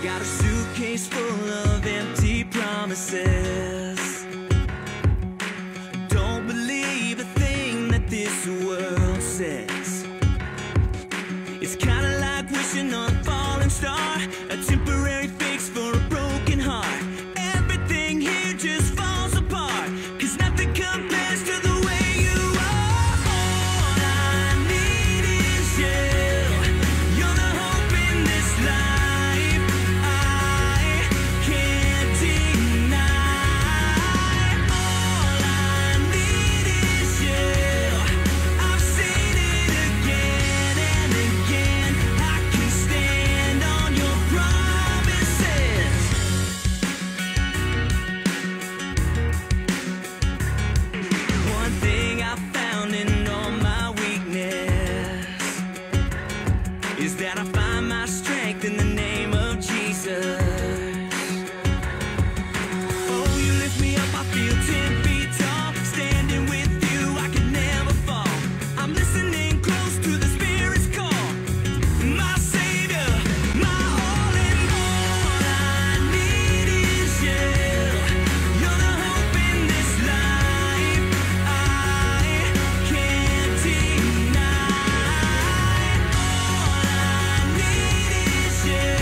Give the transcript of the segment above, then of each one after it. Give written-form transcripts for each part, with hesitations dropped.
Got a suitcase full of empty promises. Don't believe a thing that this world says. It's kinda like wishing on a falling star, a temporary fix for a broken heart. Everything here just falls apart, 'cause nothing compares to the way you are. All I need is you. You're the hope in this life I can't deny. All I need is you. I've seen it again and again. I can stand on your promises. One thing I found in all my weakness is that I find my strength in the name of Jesus. Oh, you lift me up, I feel 10 feet tall. Standing with you, I can never fall. I'm listening close to the Spirit's call. My Savior, my all in all. I need is you. You're the hope in this life I can't deny. All I need is you.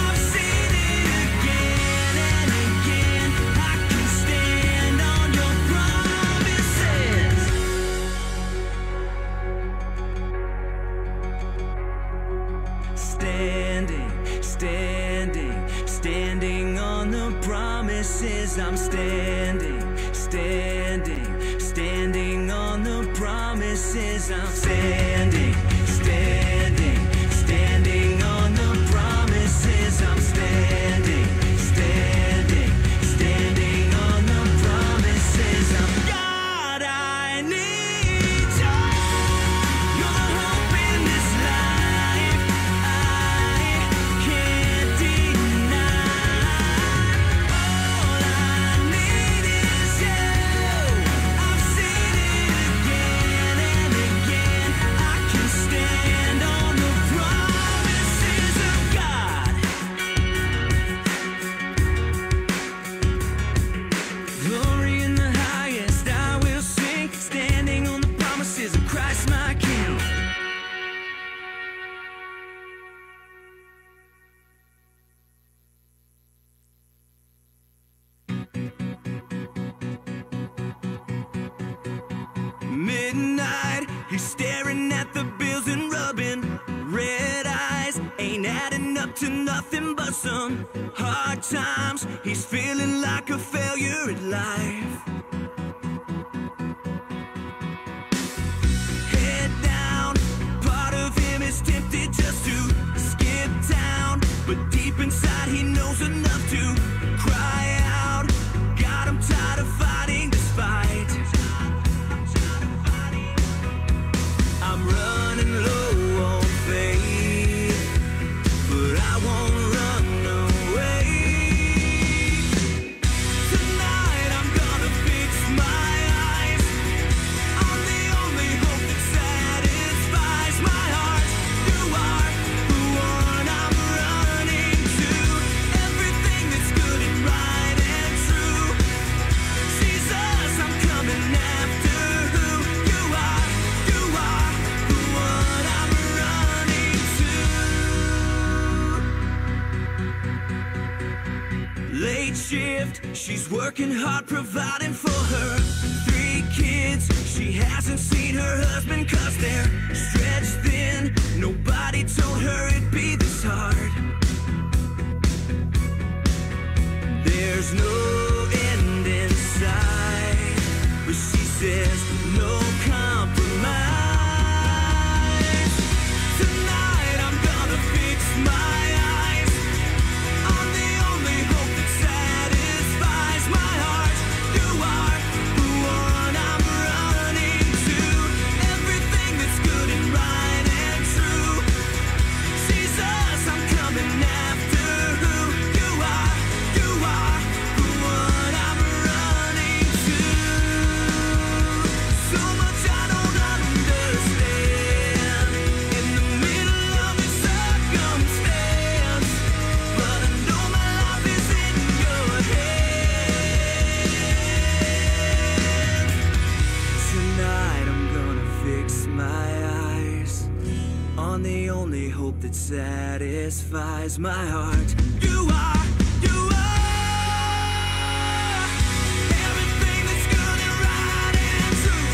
I've seen it again and again. I can stand on your promises. Standing, standing, standing on the promises. I'm standing, standing, standing on the promises. I'm standing, standing, standing on the promises. I'm standing, standing, standing on the promises. I'm God, I need you. You're the hope in this life I can't deny. All I need is you. I've seen it again and again. I can stand on the promises of God. Glory in the highest, I will sing, standing on the promises of Christ my King. Midnight, he's staring at the bills and rubbing red eyes. Ain't adding up to nothing but some hard times. He's feeling like a failure at life. Head down, part of him is tempted just to skip town, but deep inside he knows enough to cry out. God, I'm tired of fighting this fight. I'm running low on faith, but I won't run away. Tonight I'm gonna fix my eyes on the only hope that satisfies my heart. You are the one I'm running to. Everything that's good and right and true. Jesus, I'm coming after who you are. You are the one I'm running to. Late shift, she's working hard, providing for her 3 kids. She hasn't seen her husband 'cause they're stretched thin. Nobody told her it'd be this hard. There's no end in sight, but she says no compromise. Tonight I'm gonna fix my eyes on the only hope that satisfies my heart. You are the one I'm running to. Everything that's good and right and true. Jesus, I'm coming after who you are. You are the one only hope that satisfies my heart. You are everything that's good and right and true.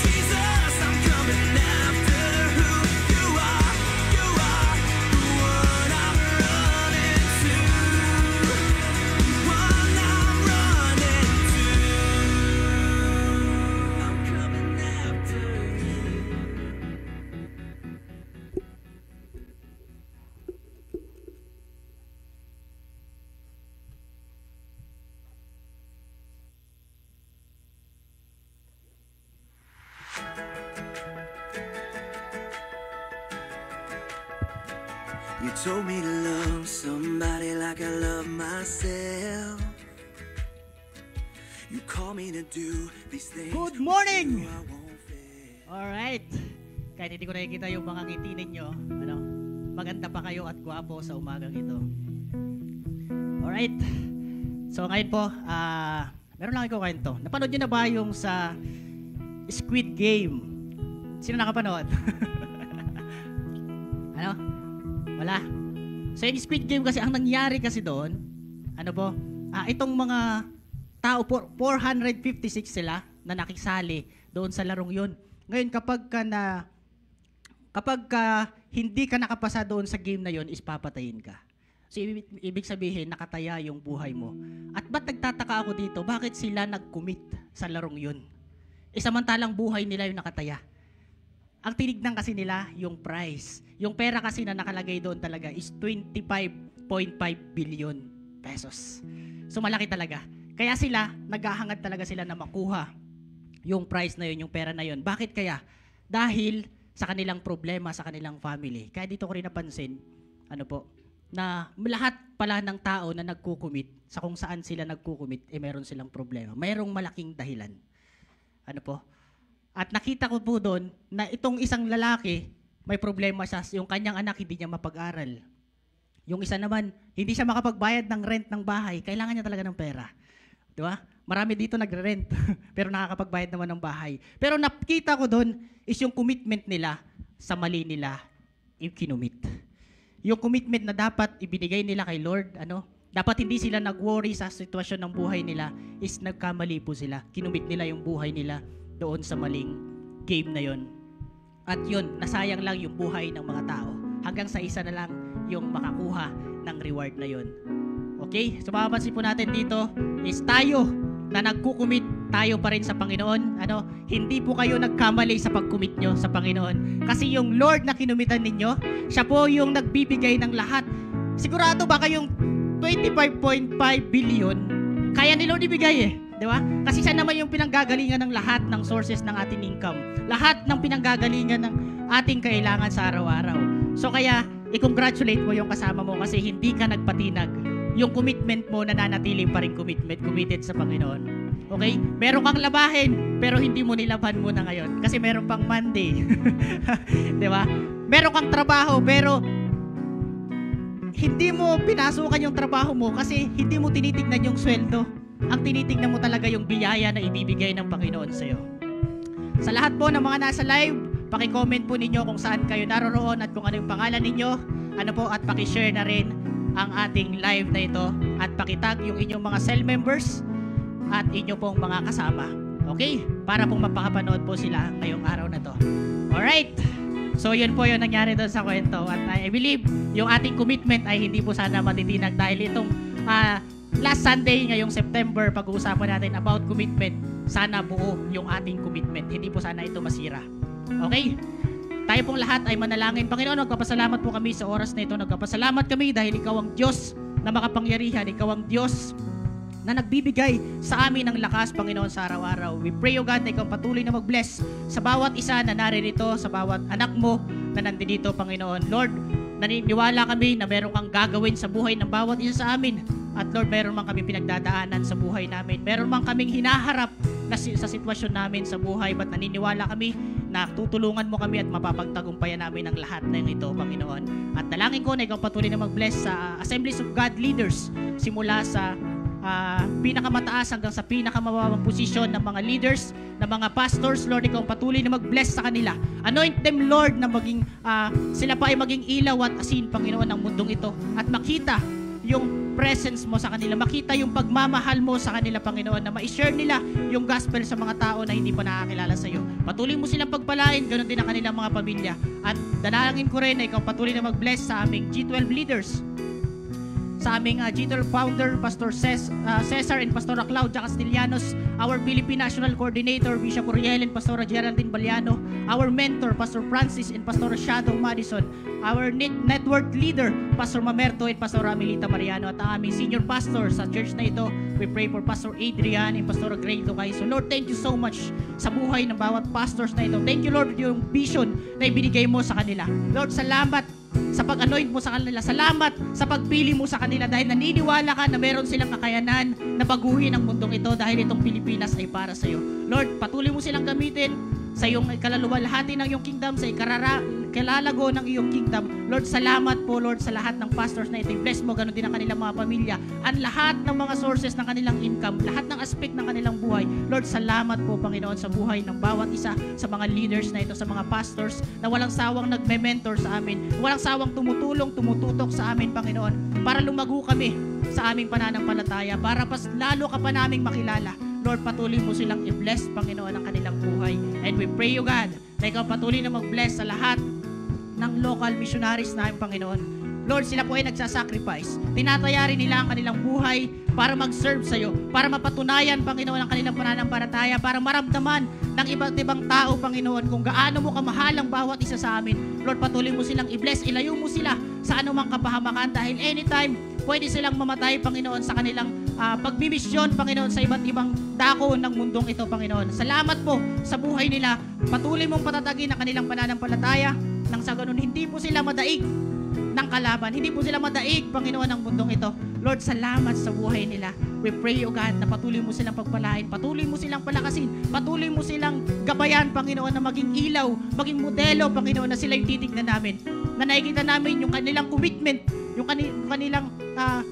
Jesus, I'm coming after who you are. You are the one I'm running to. One I'm running to. I'm coming after you. You told me to love somebody like I love myself. You call me to do these things. Good morning! I won't fail. Alright. Kahit hindi ko nakikita yung mga ngiti ninyo, maganda pa kayo at gwapo sa umagang ito. Alright. So ngayon po, meron lang ako kwento. Napanood nyo na ba yung sa Squid Game? Sino nakapanood? Wala. So yung Squid Game kasi, ang nangyari kasi doon, itong mga tao, 456 sila na nakisali doon sa larong yun. Ngayon, kapag hindi ka nakapasa doon sa game na yun, is papatayin ka. So ibig sabihin, nakataya yung buhay mo. At ba't nagtataka ako dito, bakit sila nag-commit sa larong yun? Samantalang buhay nila yung nakataya. Ang tinignan kasi nila yung price. Yung pera kasi na nakalagay doon talaga is 25.5 billion pesos. So malaki talaga. Kaya sila, naghahangad talaga sila na makuha yung price na yun, yung pera na yun. Bakit kaya? Dahil sa kanilang problema, sa kanilang family. Kaya dito ko rin napansin, na lahat pala ng tao na nagkukumit, sa kung saan sila nagkukumit, meron silang problema. Mayroong malaking dahilan. At nakita ko po doon na itong isang lalaki, may problema siya. Yung kanyang anak, hindi niya mapag-aral. Yung isa naman, hindi siya makapagbayad ng rent ng bahay. Kailangan niya talaga ng pera. Di ba? Marami dito nagre-rent, pero nakakapagbayad naman ng bahay. Pero nakita ko doon is yung commitment nila sa mali nila, yung kinumit. Yung commitment na dapat ibinigay nila kay Lord, dapat hindi sila nag-worry sa sitwasyon ng buhay nila, is nagkamali po sila. Kinumit nila yung buhay nila doon sa maling game na yon. At yun, nasayang lang yung buhay ng mga tao. Hanggang sa isa na lang yung makakuha ng reward na yon. Okay? So mapapansin po natin dito is tayo na nagkukumit, tayo pa rin sa Panginoon. Hindi po kayo nagkamali sa pagkumit nyo sa Panginoon. Kasi yung Lord na kinumitan ninyo, siya po yung nagbibigay ng lahat. Sigurado ba kayong 25.5 billion kaya ni Lord ibigay Di ba? Kasi siya naman yung pinanggagalingan ng lahat ng sources ng ating income. Lahat ng pinanggagalingan ng ating kailangan sa araw-araw. So kaya, i-congratulate mo yung kasama mo kasi hindi ka nagpatinag. Yung commitment mo, nananatili pa rin committed sa Panginoon. Okay? Meron kang labahin, pero hindi mo nilaban muna ngayon. Kasi meron pang Monday. Di ba? Meron kang trabaho, pero hindi mo pinasukan yung trabaho mo kasi hindi mo tinitignan yung sweldo. Ang tinitignan mo talaga yung biyaya na ibibigay ng Panginoon sa iyo. Sa lahat po ng mga nasa live, paki-comment po ninyo kung saan kayo naroroon at kung ano yung pangalan ninyo, at paki-share na rin ang ating live na ito at paki-tag yung inyong mga cell members at inyo pong mga kasama. Okay? Para pong mapakapanood po sila ngayong araw na to. Alright! So yun po yung nangyari doon sa kwento at I believe yung ating commitment ay hindi po sana matitinag dahil itong last Sunday ngayong September, pag-uusapan natin about commitment. Sana buo yung ating commitment. Hindi po sana ito masira. Okay? Tayo pong lahat ay manalangin. Panginoon, nagpapasalamat po kami sa oras na ito. Nagpapasalamat kami dahil Ikaw ang Diyos na makapangyarihan. Ikaw ang Diyos na nagbibigay sa amin ng lakas, Panginoon, sa araw-araw. We pray, O God, na Ikaw patuloy na mag-bless sa bawat isa na naririto, sa bawat anak mo na nandito, Panginoon. Lord, naniniwala kami na meron kang gagawin sa buhay ng bawat isa sa amin. At Lord, meron man kami pinagdadaanan sa buhay namin. Meron man kaming hinaharap na sa sitwasyon namin sa buhay. But naniniwala kami na tutulungan mo kami at mapapagtagumpayan namin ang lahat ng ito, Panginoon. At dalangin ko na Ikaw patuloy na mag-bless sa Assemblies of God leaders simula sa pinakamataas hanggang sa pinakamababang posisyon ng mga leaders, ng mga pastors. Lord, ikaw patuloy na mag-bless sa kanila. Anoint them, Lord, na maging sila pa ay maging ilaw at asin, Panginoon, ng mundong ito. At makita yung presence mo sa kanila, makita yung pagmamahal mo sa kanila, Panginoon, na ma-share nila yung gospel sa mga tao na hindi pa nakakilala sa iyo. Patuloy mo silang pagpalain, ganoon din ang kanilang mga pamilya. At dalangin ko rin na ikaw patuloy na mag-bless sa aming G12 leaders, sa aming G12 founder, Pastor Cesar and Pastora Claudia Castellanos, our Philippine National Coordinator, Bishop Uriel and Pastora Geraldine Baliano, our mentor, Pastor Francis and Pastora Shadow Madison, our network leader, Pastor Mamerto and Pastora Amelita Mariano, at ang aming senior pastor sa church na ito. We pray for Pastor Adrian and Pastora Greg Tocay. So Lord, thank you so much sa buhay ng bawat pastors na ito. Thank you, Lord, yung vision na ibinigay mo sa kanila. Lord, salamat sa pag-anoint mo sa kanila. Salamat sa pagpili mo sa kanila dahil naniniwala ka na meron silang kakayanan na baguhin ang mundong ito dahil itong Pilipinas ay para sa iyo. Lord, patuloy mo silang gamitin sa iyong kaluluwalhati ng iyong kingdom, sa kalalago ng iyong kingdom. Lord, salamat po, Lord, sa lahat ng pastors na ito. Bless mo, ganoon din ang kanilang mga pamilya, ang lahat ng mga sources ng kanilang income, lahat ng aspect ng kanilang buhay. Lord, salamat po, Panginoon, sa buhay ng bawat isa, sa mga leaders na ito, sa mga pastors na walang sawang nagme-mentor sa amin, walang sawang tumutulong, tumututok sa amin, Panginoon, para lumago kami sa aming pananampalataya, para pas lalo ka pa naming makilala. Lord, patuloy mo silang i-bless, Panginoon, ang kanilang buhay. And we pray you, God, na ikaw patuloy na mag-bless sa lahat ng local missionaries namin, Panginoon. Lord, sila po ay nagsasacrifice. Tinatayarin nila ang kanilang buhay para mag-serve sa iyo, para mapatunayan, Panginoon, ang kanilang pananampalataya, para maramdaman ng iba't ibang tao, Panginoon, kung gaano mo kamahal ang bawat isa sa amin. Lord, patuloy mo silang i-bless, ilayo mo sila sa anumang kapahamakan dahil anytime pwede silang mamatay, Panginoon, sa kanilang pagbimisyon, Panginoon, sa iba't ibang dako ng mundong ito, Panginoon. Salamat po sa buhay nila. Patuloy mong patatagin ang kanilang pananampalataya nang sa ganun hindi po sila madaig ng kalaban. Hindi po sila madaig, Panginoon, ng mundong ito. Lord, salamat sa buhay nila. We pray, O God, na patuloy mo silang pagpalain, patuloy mo silang palakasin, patuloy mo silang gabayan, Panginoon, na maging ilaw, maging modelo, Panginoon, na sila yung titignan namin. Na nakikita namin yung kanilang commitment, yung kanilang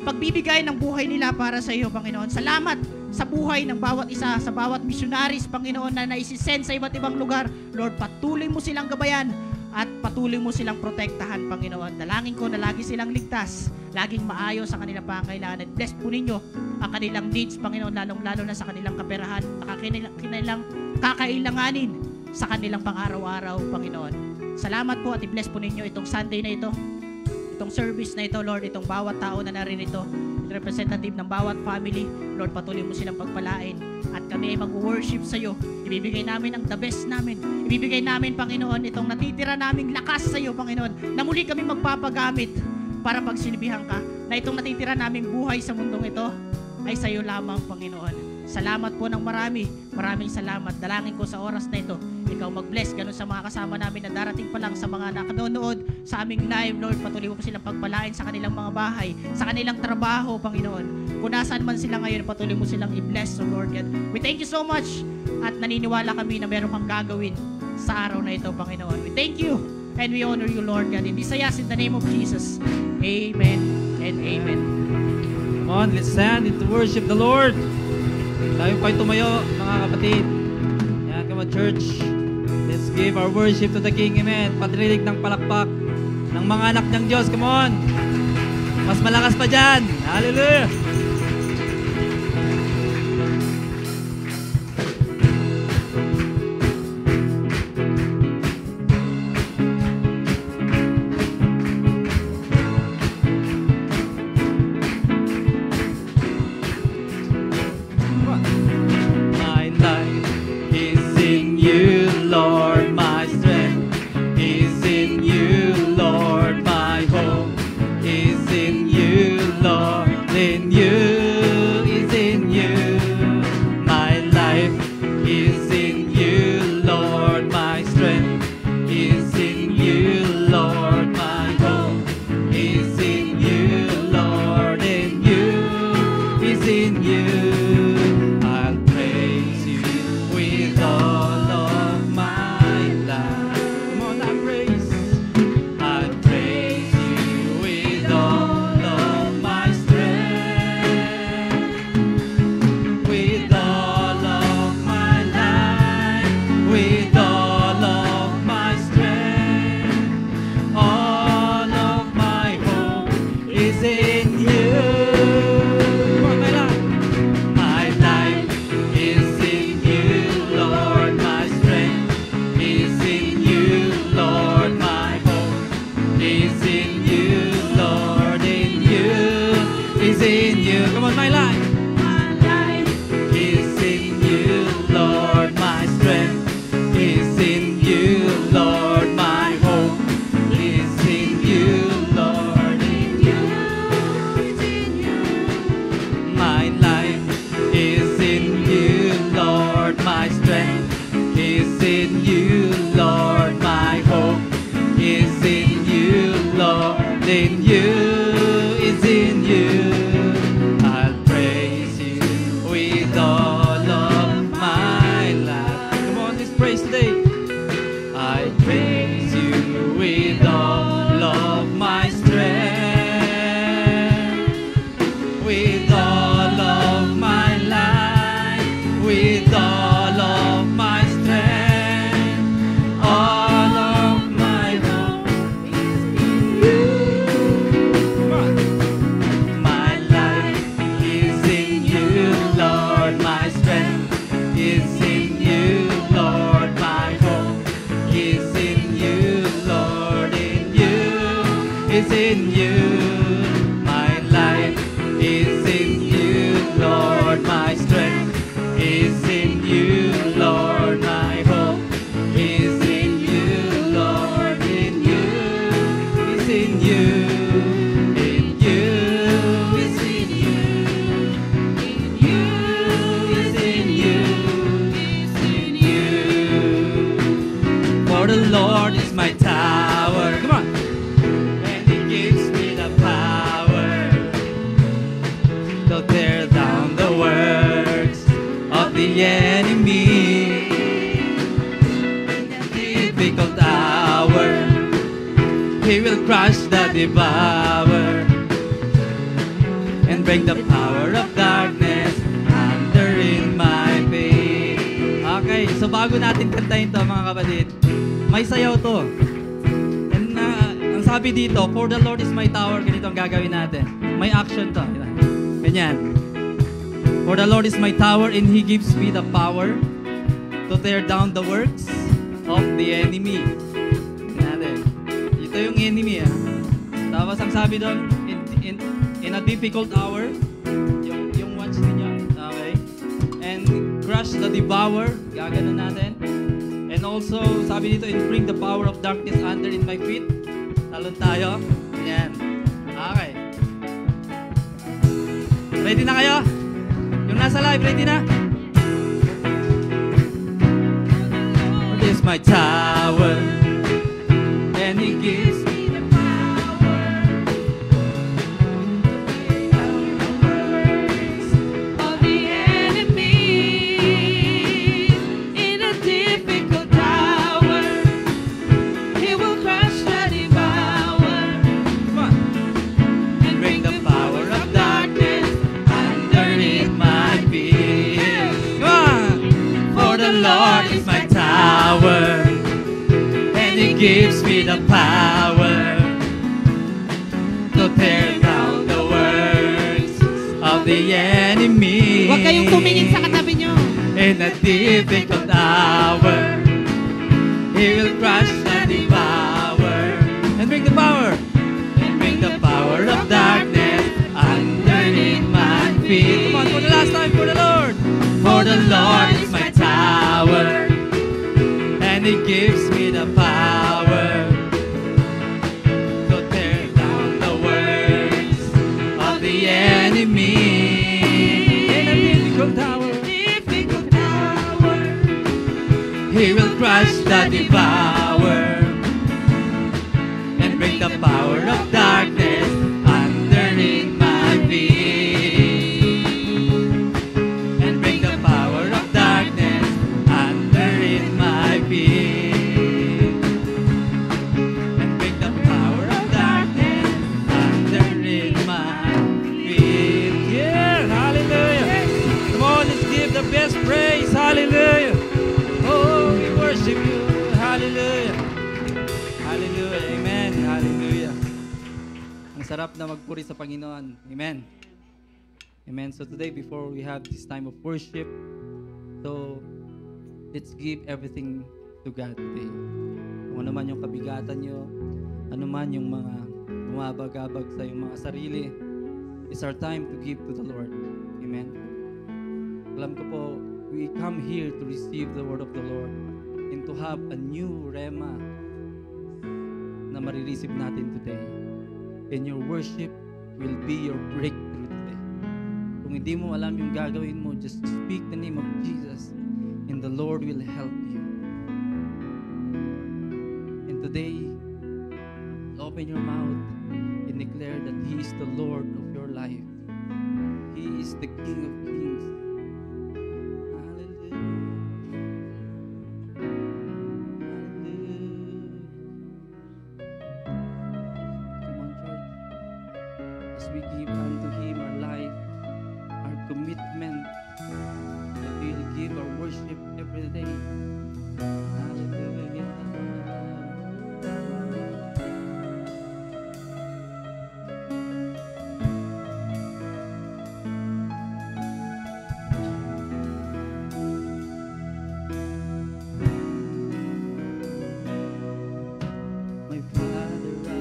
pagbibigay ng buhay nila para sa iyo, Panginoon. Salamat sa buhay ng bawat isa, sa bawat missionaries, Panginoon, na naisisend sa iba't ibang lugar. Lord, patuloy mo silang gabayan at patuloy mo silang protektahan, Panginoon. Dalangin ko na lagi silang ligtas, laging maayos sa kanilang pangangailangan. Bless po ninyo ang kanilang needs, Panginoon, lalong-lalo na sa kanilang kaperahan, kanilang kakailanganin sa kanilang pang-araw-araw, Panginoon. Salamat po at i-bless po ninyo itong Sunday na ito, itong service na ito, Lord, itong bawat tao na naririto, representative ng bawat family. Lord, patuloy mo silang pagpalain at kami ay mag-worship sa iyo. Ibibigay namin ang the best namin. Ibibigay namin, Panginoon, itong natitira naming lakas sa iyo, Panginoon, na muli kami magpapagamit para pagsilbihan ka, na itong natitira naming buhay sa mundong ito ay sa iyo lamang, Panginoon. Salamat po ng maraming salamat. Dalangin ko sa oras na ito, ikaw mag-bless, ganun sa mga kasama namin na darating pa lang, sa mga nakanonood sa aming live, Lord, patuloy mo po silang pagpalain sa kanilang mga bahay, sa kanilang trabaho, Panginoon. Kung nasaan man sila ngayon, patuloy mo silang i-bless, so Lord God. We thank you so much at naniniwala kami na meron kang gagawin sa araw na ito, Panginoon. We thank you and we honor you, Lord God. In this I ask in the name of Jesus. Amen and amen. Come on, let's stand to worship the Lord. Tayo po'y tumayo, mga kapatid. Yan, come on, church. Let's give our worship to the King. Amen. Patrinig ng palakpak ng mga anak ng Diyos. Come on. Mas malakas pa dyan. Hallelujah. In you the enemy. In a difficult hour, He will crush the devourer and break the power of darkness under in my feet. Okay, so bago natin kantahin to mga kapatid, may sayaw to. And ang sabi dito, for the Lord is my tower, ganito ang gagawin natin. May action to. Ganyan. For the Lord is my tower and He gives me the power to tear down the works of the enemy. Natin. Ito yung enemy Tapos ang sabi doon, in a difficult hour, yung watch ninyo, okay? And crush the devourer, gaganon natin. And also, sabi dito, and bring the power of darkness under in my feet. Talon tayo. Yan. Okay. Ready na kayo? Yung nasa live, ready na? This is my tower, and He gives me the power of the enemy. In a difficult hour, He will crush the devourer and bring the power of darkness underneath my feet. Come on! For the Lord is my tower, And He gives me the power to tear down the works of the enemy. Huwag kayong tumingin sa katabi nyo. In a difficult hour, He will crush the devourer and bring the power of darkness underneath my feet. Come on, for the last time, for the Lord. For the Lord is my tower, and He gives me the power to tear down the works of the enemy. In a difficult hour, He will crush the devourer and break the power of darkness underneath my feet. And break the power of darkness underneath my feet. And break the power of darkness underneath my feet. Yeah, hallelujah. Come on, let's give the best praise. Hallelujah. Oh, we worship you. Hallelujah. Hallelujah. Amen. Hallelujah. Ang sarap na magpuri sa Panginoon. Amen. Amen. So today, before we have this time of worship, so let's give everything to God today. Kung ano man yung kabigatan nyo, ano man yung mga bumabagabag sa yung mga sarili, it's our time to give to the Lord. Amen. Alam ko po, we come here to receive the word of the Lord and to have a new rema na marireceive natin today. And your worship will be your breakthrough today. Kung hindi mo alam yung gagawin mo, just speak the name of Jesus and the Lord will help you. And today, open your mouth and declare that He is the Lord of your life. He is the King of Kings. Hallelujah. Come on, church. As we give unto Him our life, our commitment, that we will give our worship every day. Hallelujah. My Father, I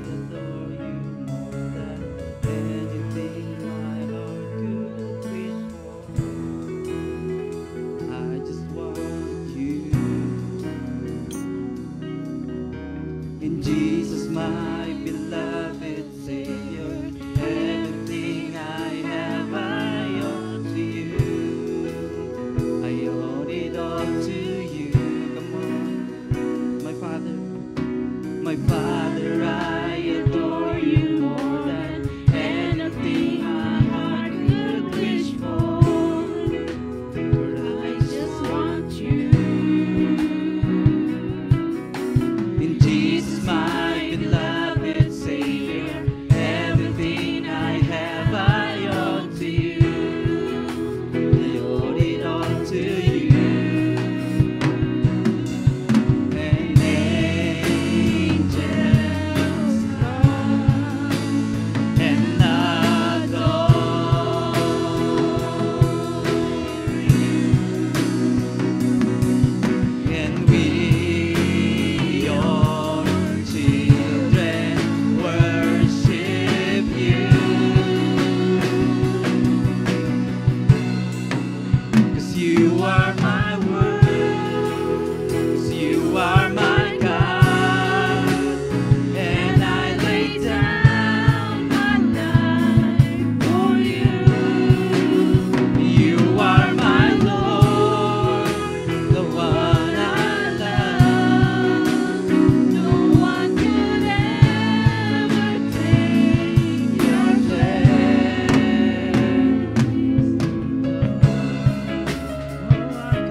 adore you more than anything my heart could wish for. I just want You are my world, 'cause you are my God, and I lay down my life for you. You are my Lord, the one I love. No one could ever take your place. Oh, I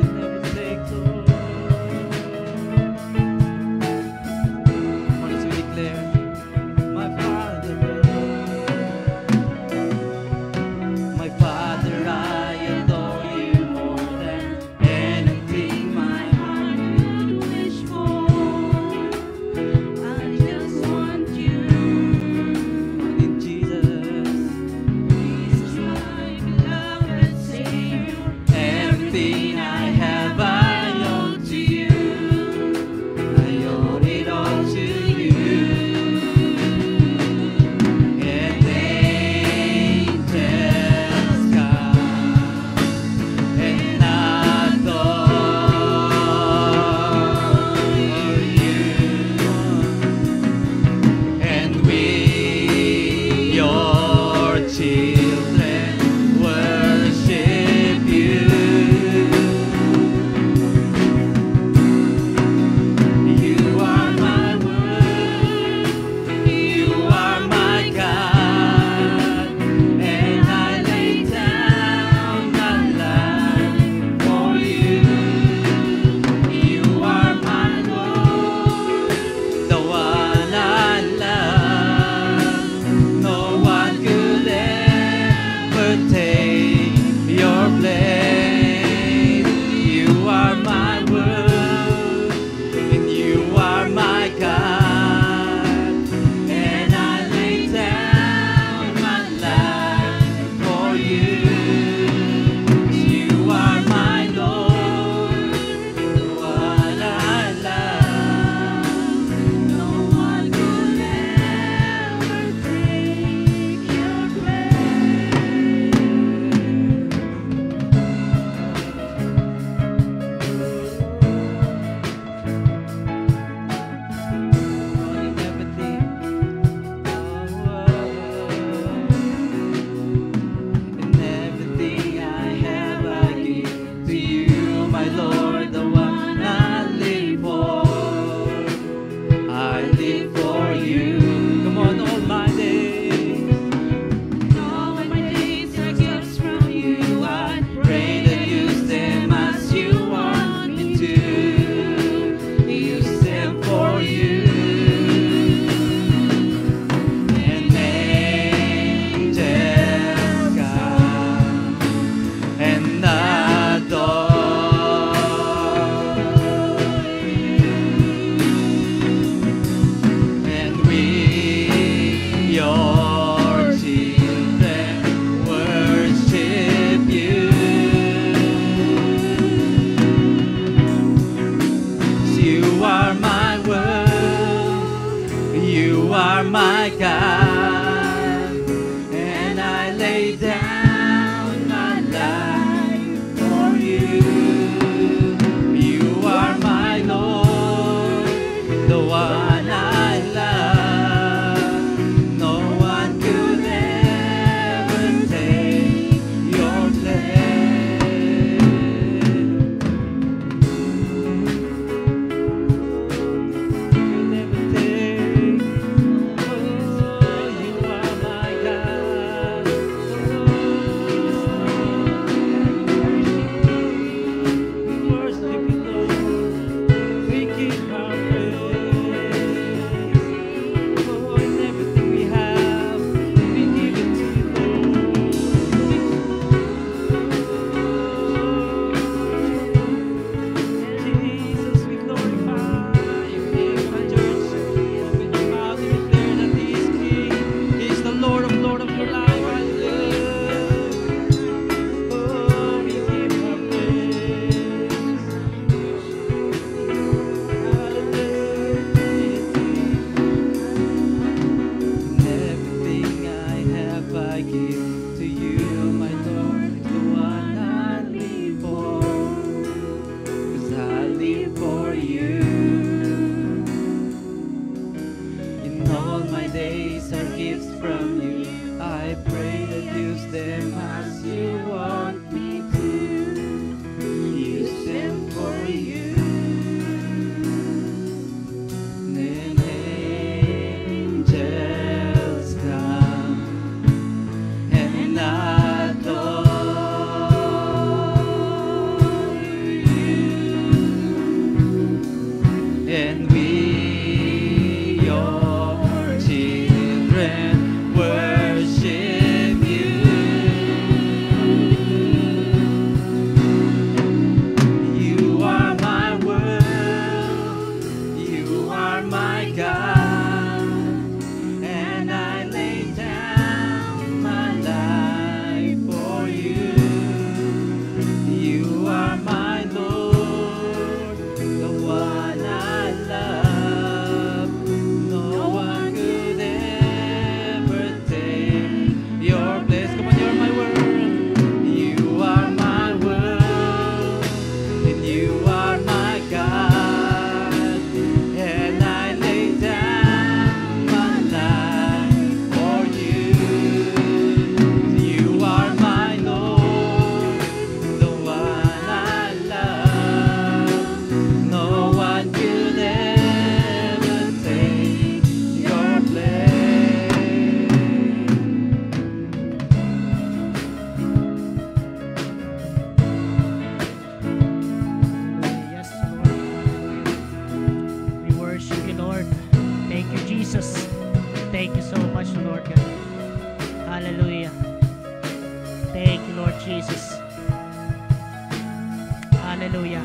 Hallelujah.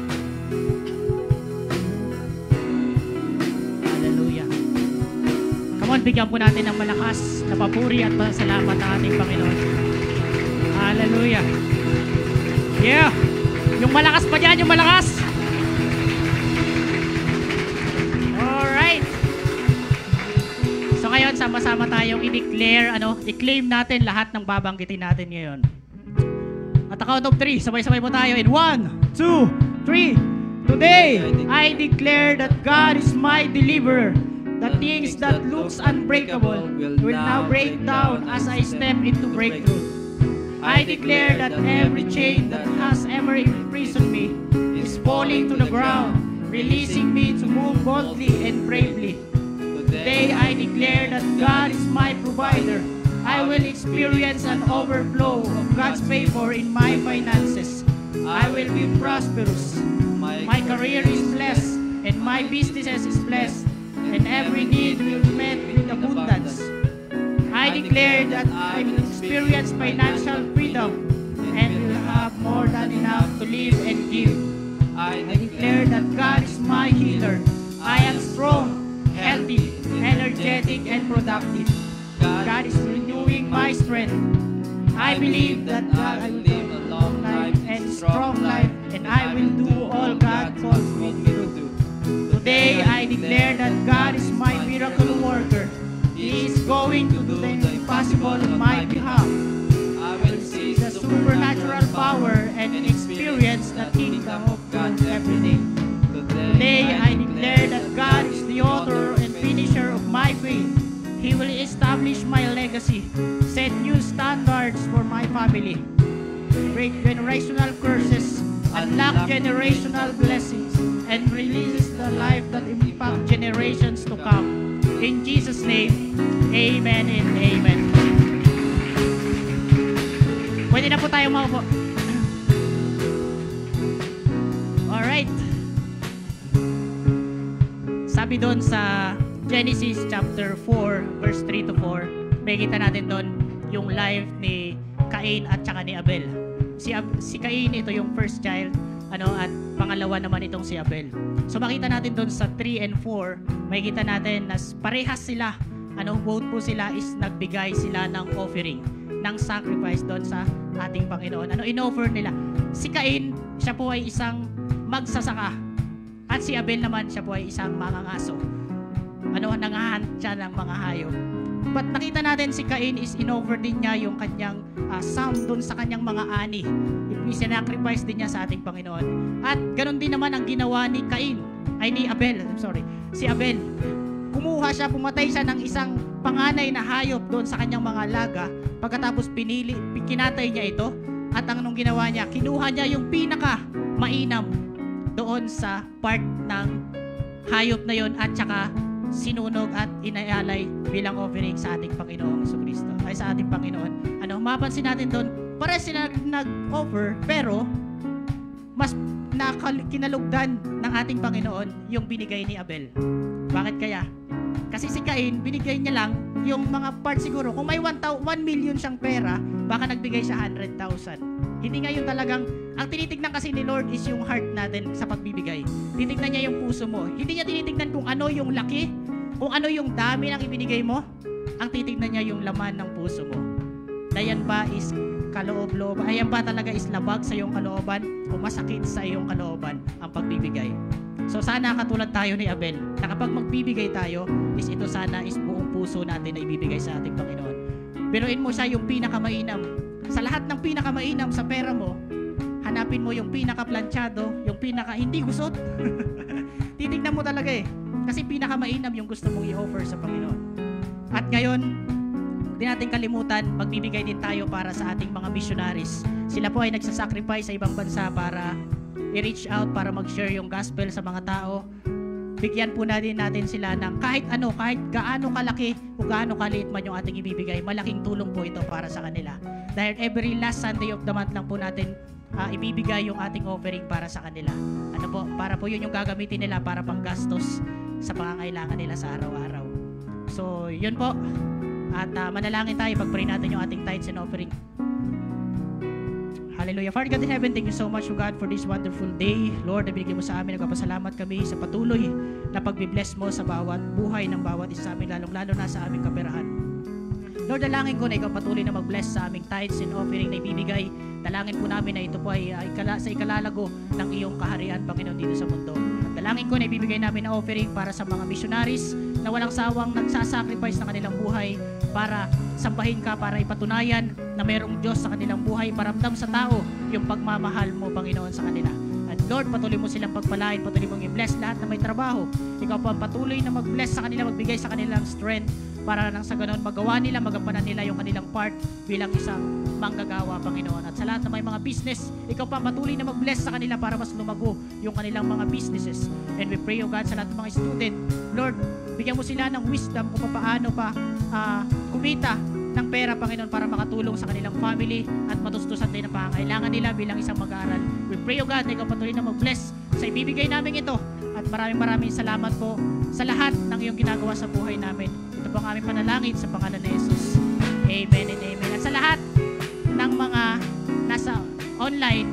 Hallelujah. Come on, bigyan po natin ng malakas na papuri at pasalamat ang ating Panginoon. Hallelujah. Yeah. Yung malakas pa dyan, yung malakas. Alright. So ngayon, sama-sama tayong i-declare, i-claim natin lahat ng babanggitin natin ngayon. At count of 3, sabay-sabay po tayo in 1, 2, 3. Today, I declare that God is my deliverer. The things that looks unbreakable will now break down as I step into breakthrough. I declare that every chain that has ever imprisoned me is falling to the ground, releasing me to move boldly and bravely. Today I declare that God is my provider. I will experience an overflow of God's favor in my finances. I will be prosperous. My career is blessed, and my business is blessed, and every need will be met with abundance. I declare that I will experience financial freedom and will have more than enough to live and give. I declare that God is my healer. I am strong, healthy, energetic, and productive. God is renewing my strength. I believe that I will live a long life and strong life, and I will do all God calls me to do. Today I declare that God is my miracle worker. He is going to do the impossible on my behalf. I will see the supernatural power and experience the kingdom of God every day. Today I declare that God is the author and finisher of my faith. He will establish my legacy, set new standards for my family, break generational curses, unlock generational blessings, and release the life that impact generations to come. In Jesus' name, amen and amen. Pwede na po tayo maupo. Alright. Sabi doon sa Genesis chapter 4, verse 3 to 4, makikita natin doon yung life ni Cain at saka ni Abel. Si Cain, ito yung first child, at pangalawa naman itong si Abel. So makita natin doon sa 3 and 4, makikita natin na parehas sila, both po sila is nagbigay sila ng offering, ng sacrifice doon sa ating Panginoon. In-offer nila. Si Cain, siya po ay isang magsasaka. At si Abel naman, siya po ay isang mangangaso. Nangahunt siya ng mga hayop. But nakita natin si Cain is in-offer din niya yung kanyang sound doon sa kanyang mga ani. Isinacrifice din niya sa ating Panginoon. At ganun din naman ang ginawa ni Abel. Si Abel. Kumuha siya, pumatay siya ng isang panganay na hayop doon sa kanyang mga alaga. Pagkatapos kinatay niya ito. At anong ginawa niya? Kinuha niya yung pinaka mainam doon sa part ng hayop na yon at saka sinunog at inayalay bilang offering sa ating Panginoong Jesucristo. Ay sa ating Panginoon. Mapansin natin doon, pares sila nag-offer, pero mas kinalugdan ng ating Panginoon yung binigay ni Abel. Bakit kaya? Kasi si Cain, binigay niya lang yung mga part siguro. Kung may 1 million siyang pera, baka nagbigay siya 100,000. Hindi nga yung talagang, ang tinitignan kasi ni Lord is yung heart natin sa pagbibigay. Tinitignan niya yung puso mo. Hindi niya tinitignan kung ano yung laki, kung ano yung dami ng ibinigay mo. Ang titignan niya yung laman ng puso mo. Dayan ba is kaloob-loob? Ayan ba talaga is labag sa iyong kalooban o masakit sa iyong kalooban ang pagbibigay? So sana katulad tayo ni Abel, na kapag magbibigay tayo, is ito sana is buong puso natin na ibibigay sa ating Panginoon. Biruin mo siya yung pinakamainam. Sa lahat ng pinakamainam sa pera mo, hanapin mo yung pinaka-planchado, yung pinaka hindi gusot. Titignan mo talaga kasi pinakamainam yung gusto mong i-offer sa Panginoon. At ngayon, hindi natin kalimutan, magbibigay din tayo para sa ating mga missionaries. Sila po ay nagsasacrifice sa ibang bansa para i-reach out, para mag-share yung gospel sa mga tao. Bigyan po natin sila ng kahit gaano kalaki o gaano kaliit man yung ating ibibigay, malaking tulong po ito para sa kanila. Dahil every last Sunday of the month lang po natin ibibigay yung ating offering para sa kanila. Para po yun yung gagamitin nila para panggastos sa pangangailangan nila sa araw-araw. So, yun po. At manalangin tayo, pag-pray natin yung ating tithes and offering. Hallelujah. Father God in heaven, thank you so much, O God, for this wonderful day. Lord, na binigay mo sa amin, nagpapasalamat kami sa patuloy na pagbibless mo sa bawat buhay ng bawat isa sa amin, lalong-lalo na sa aming kaperahan. Lord, dalangin ko na ikaw patuloy na mag-bless sa aming tithes and offering na ibibigay. Dalangin po namin na ito po ay sa ikalalago ng iyong kaharian, Panginoon, dito sa mundo. Dalangin ko na ibibigay namin na offering para sa mga missionaries na walang sawang nagsasacrifice ng kanilang buhay para sambahin ka, para ipatunayan na mayroong Diyos sa kanilang buhay, paramdam sa tao yung pagmamahal mo, Panginoon, sa kanila. At Lord, patuloy mo silang pagpalain, patuloy mong i-bless lahat na may trabaho. Ikaw po ang patuloy na mag-bless sa kanila, magbigay sa kanilang strength para nang sa ganoon magawa nila, magampanan nila yung kanilang part bilang isang manggagawa, Panginoon. At sa lahat na may mga business, ikaw pa patuloy na mag-bless sa kanila para mas lumago yung kanilang mga businesses. And we pray, O God, sa lahat ng mga student, Lord, bigyan mo sila ng wisdom kung paano pa kumita ng pera, Panginoon, para makatulong sa kanilang family at matustusan din ang pangangailangan nila bilang isang mag-aaral. We pray, O God, na ikaw patuloy na mag-bless sa ibibigay namin ito. At maraming salamat po sa lahat ng iyong ginagawa sa buhay namin. Ito po ang aming panalangin sa pangalan ni Jesus. Amen and amen. At sa lahat ng mga nasa online,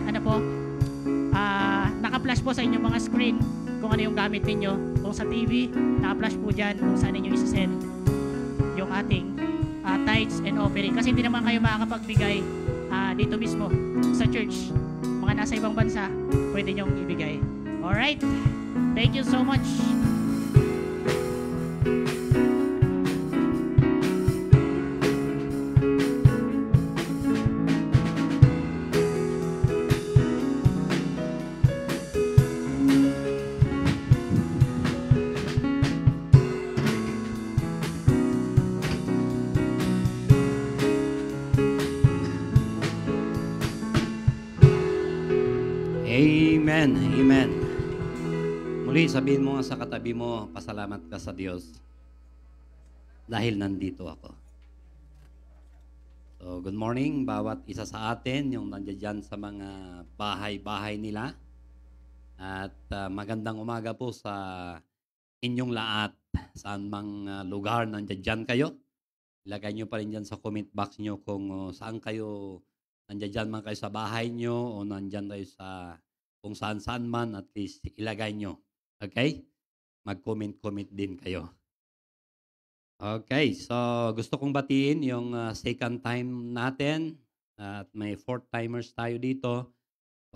naka-flash po sa inyong mga screen kung ano yung gamit ninyo. Kung sa TV, naka-flash po dyan kung saan ninyo isasend yung ating tithes and offering. Kasi hindi naman kayo makakapagbigay dito mismo sa church. Mga nasa ibang bansa, pwede nyong ibigay. Alright? Thank you so much. Amen. Amen. Muli, sabihin mo nga sa katabi mo, pasalamat ka sa Diyos dahil nandito ako. So, good morning, bawat isa sa atin, yung nandiyan sa mga bahay-bahay nila. At magandang umaga po sa inyong lahat, saan mang lugar nandiyan kayo. Ilagay nyo pa rin dyan sa comment box nyo kung saan kayo, nandiyan man kayo sa bahay nyo o nandiyan kayo sa kung saan-saan man, at least ilagay nyo. Okay? Mag-comment din kayo. Okay, so gusto kong batiin yung second time natin at may fourth timers tayo dito.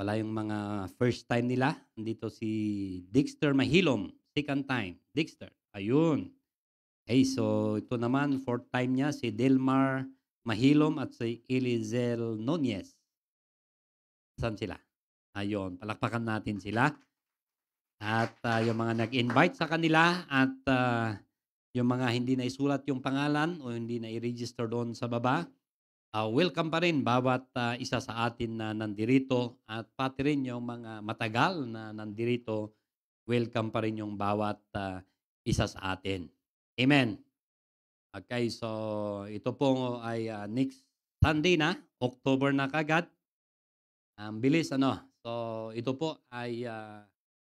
Wala yung mga first time nila. Nandito si Dexter Mahilom, second time. Dexter, ayun. Okay, so ito naman, fourth time niya, si Delmar Mahilom at si Elizel Nunez. Saan sila? Ayun, palakpakan natin sila. At yung mga nag-invite sa kanila at yung mga hindi na isulat yung pangalan o hindi na i-register doon sa baba, welcome pa rin bawat isa sa atin na nandirito at pati rin yung mga matagal na nandirito, welcome pa rin yung bawat isa sa atin. Amen. Okay, so ito po ay next Sunday na, October na kagad. Ang bilis, So, ito po ay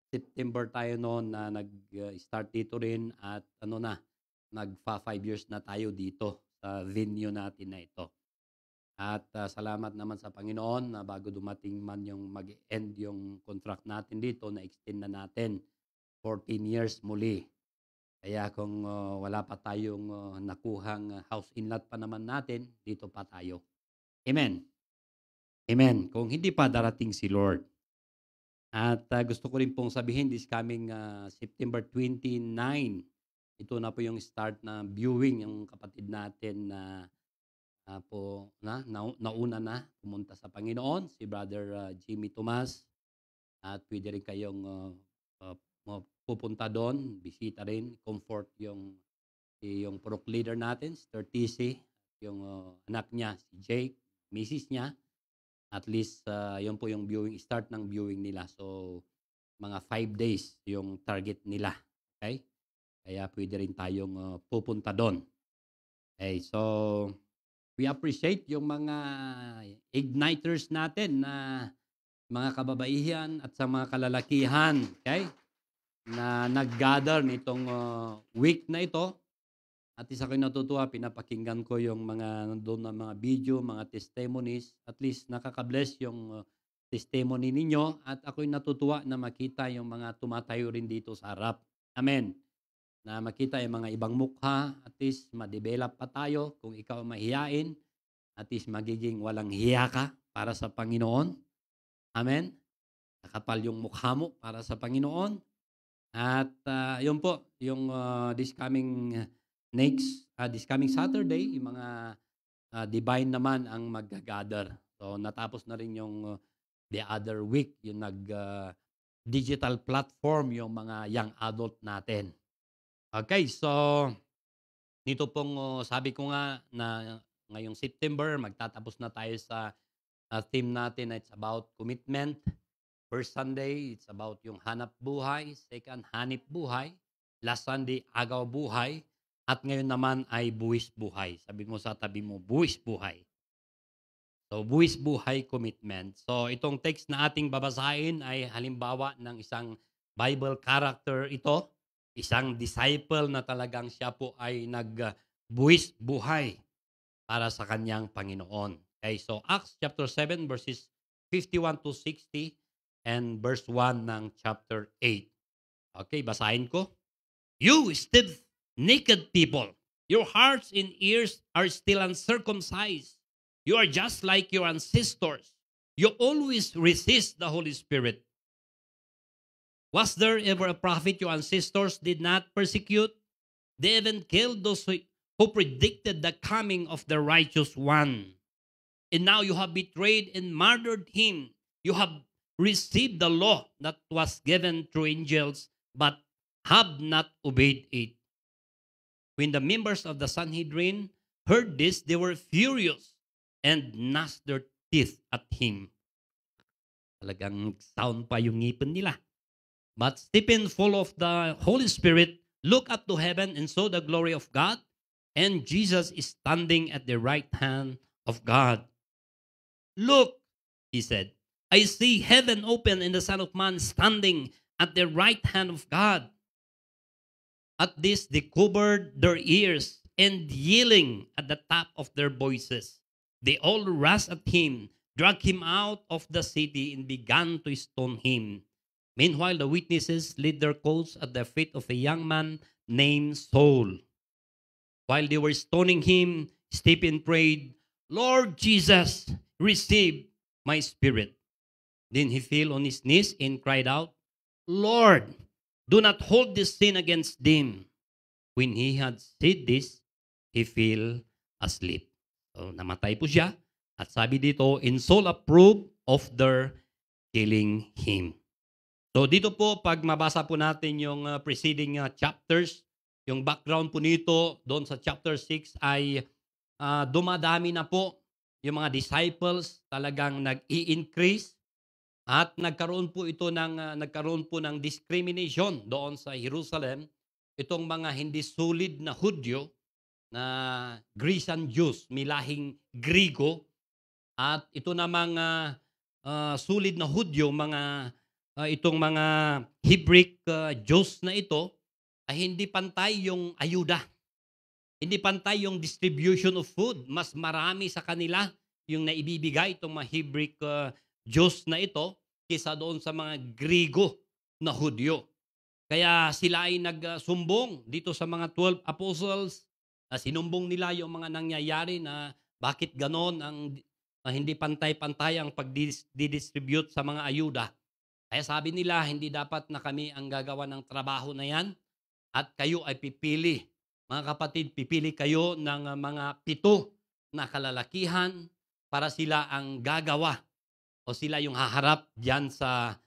September tayo noon na nag-start dito rin at nagpa 5 years na tayo dito sa venue natin na ito. At salamat naman sa Panginoon na bago dumating man yung mag-end yung contract natin dito, na-extend na natin 14 years muli. Kaya kung wala pa tayong nakuhang house inlet pa naman natin, dito pa tayo. Amen. Amen. Kung hindi pa darating si Lord. At gusto ko rin pong sabihin, this coming September 29, ito na po yung start na viewing yung kapatid natin na nauna na pumunta sa Panginoon, si Brother Jimmy Tomas. At pwede rin kayong pupunta doon, bisita rin, comfort yung prok leader natin, Sister TC, yung anak niya, si Jake, misis niya. At least, yun po yung start ng viewing nila. So, mga 5 days yung target nila. Okay? Kaya pwede rin tayong pupunta doon. Okay, so, we appreciate yung mga igniters natin na mga kababaihan at sa mga kalalakihan. Okay? Na nag-gather nitong week na ito At isa ko'y natutuwa, pinapakinggan ko yung mga nandun na mga video, mga testimonies. At least nakaka-bless yung testimony ninyo. At ako'y natutuwa na makita yung mga tumatayo rin dito sa harap. Amen. Na makita yung mga ibang mukha. At least ma-develop pa tayo. Kung ikaw mahiyain, at least magiging walang hiya ka para sa Panginoon. Amen. Nakapal yung mukha mo para sa Panginoon. At yun po, yung this coming Saturday, yung mga divine naman ang mag-gather. So natapos na rin yung the other week, yung digital platform, yung mga young adult natin. Okay, so dito pong sabi ko nga na ngayong September, magtatapos na tayo sa theme natin na it's about commitment. First Sunday, it's about yung hanap buhay. Second, hanip buhay. Last Sunday, agaw buhay. At ngayon naman ay buwis buhay. Sabi mo sa tabi mo, buwis buhay. So, buwis buhay commitment. So, itong text na ating babasahin ay halimbawa ng isang Bible character ito. Isang disciple na talagang siya po ay nagbuwis buhay para sa kanyang Panginoon. Okay, so Acts chapter 7 verses 51 to 60 and verse 1 ng chapter 8. Okay, basahin ko. You stiff-necked people, your hearts and ears are still uncircumcised. You are just like your ancestors. You always resist the Holy Spirit. Was there ever a prophet your ancestors did not persecute? They even killed those who predicted the coming of the righteous one. And now you have betrayed and murdered him. You have received the law that was given through angels, but have not obeyed it. When the members of the Sanhedrin heard this, they were furious and gnashed their teeth at him. Talagang sound pa yung ngipin nila. But Stephen, full of the Holy Spirit, looked up to heaven and saw the glory of God, and Jesus is standing at the right hand of God. Look, he said, I see heaven open and the Son of Man standing at the right hand of God. At this, they covered their ears and yelling at the top of their voices. They all rushed at him, dragged him out of the city, and began to stone him. Meanwhile, the witnesses laid their coats at the feet of a young man named Saul. While they were stoning him, Stephen prayed, Lord Jesus, receive my spirit. Then he fell on his knees and cried out, Lord, do not hold this sin against them. When he had said this, he fell asleep. So, namatay po siya. At sabi dito, and Saul approved of their killing him. So dito po, pag mabasa po natin yung preceding chapters, yung background po nito, doon sa chapter 6 ay dumadami na po yung mga disciples, talagang nag-i-increase. At nagkaroon po ng discrimination doon sa Jerusalem. Itong mga hindi solid na Hudyo, na Grecian Jews, milahing Grigo, at ito namang solid na Hudyo, itong mga Hebrew Jews na ito, ay hindi pantay yung ayuda. Hindi pantay yung distribution of food. Mas marami sa kanila yung naibibigay itong mga Hebrew Diyos na ito kaysa doon sa mga Grigo na Hudyo. Kaya sila ay nagsumbong dito sa mga 12 apostles. Sinumbong nila yung mga nangyayari na bakit ganon ang hindi pantay-pantay ang pag-distribute sa mga ayuda. Kaya sabi nila, hindi dapat na kami ang gagawa ng trabaho na yan at kayo ay pipili. Mga kapatid, pipili kayo ng mga 7 na kalalakihan para sila ang gagawa o sila yung haharap diyan sa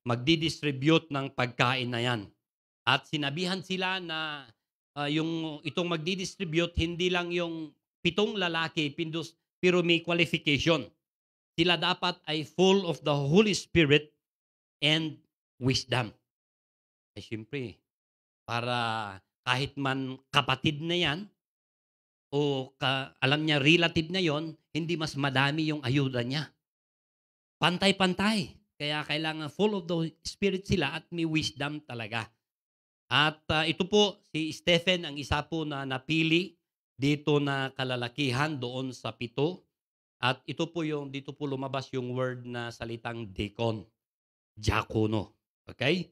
magdi-distribute ng pagkain na yan. At sinabihan sila na itong magdi-distribute, hindi lang yung 7 lalaki, pero may qualification. Sila dapat ay full of the Holy Spirit and wisdom. Eh syempre, para kahit man kapatid na yan, o alam niya relative na yon, hindi mas madami yung ayuda niya. Pantay-pantay. Kaya kailangan full of the Spirit sila at may wisdom talaga. At ito po, si Stephen ang isa po na napili dito na kalalakihan doon sa 7. At ito po yung, dito po lumabas yung word na salitang deacon, diakono. Okay?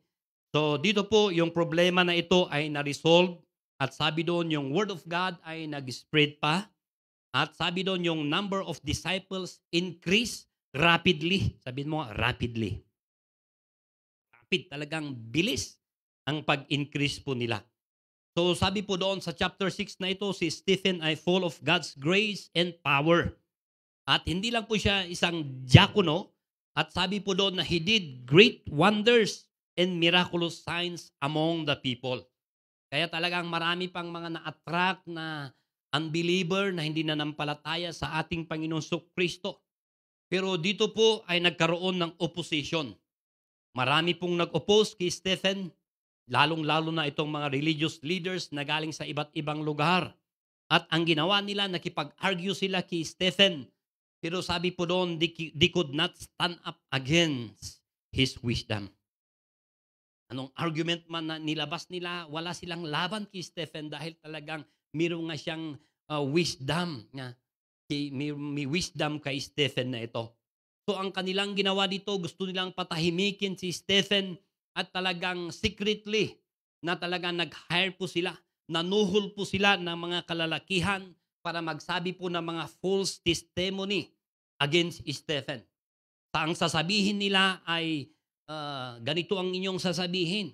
So dito po yung problema na ito ay na-resolve at sabi doon yung word of God ay nag-spread pa at sabi doon yung number of disciples increase rapidly. Sabihin mo nga, rapidly. Rapid, talagang bilis ang pag-increase po nila. So sabi po doon sa chapter 6 na ito, si Stephen ay full of God's grace and power. At hindi lang po siya isang diakono, at sabi po doon na he did great wonders and miraculous signs among the people. Kaya talagang marami pang mga na-attract na unbeliever na hindi nanampalataya sa ating Panginoong Kristo. Pero dito po ay nagkaroon ng opposition. Marami pong nag-oppose kay Stephen, lalong-lalo na itong mga religious leaders na galing sa iba't ibang lugar. At ang ginawa nila, nakipag-argue sila kay Stephen. Pero sabi po doon, they could not stand up against his wisdom. Anong argument man na nilabas nila, wala silang laban kay Stephen dahil talagang mayroon nga siyang wisdom. May wisdom kay Stephen na ito. So ang kanilang ginawa dito, gusto nilang patahimikin si Stephen at talagang secretly na talagang nag-hire po sila, nanuhol po sila ng mga kalalakihan para magsabi po ng mga false testimony against Stephen. Ang sasabihin nila ay ganito ang inyong sasabihin.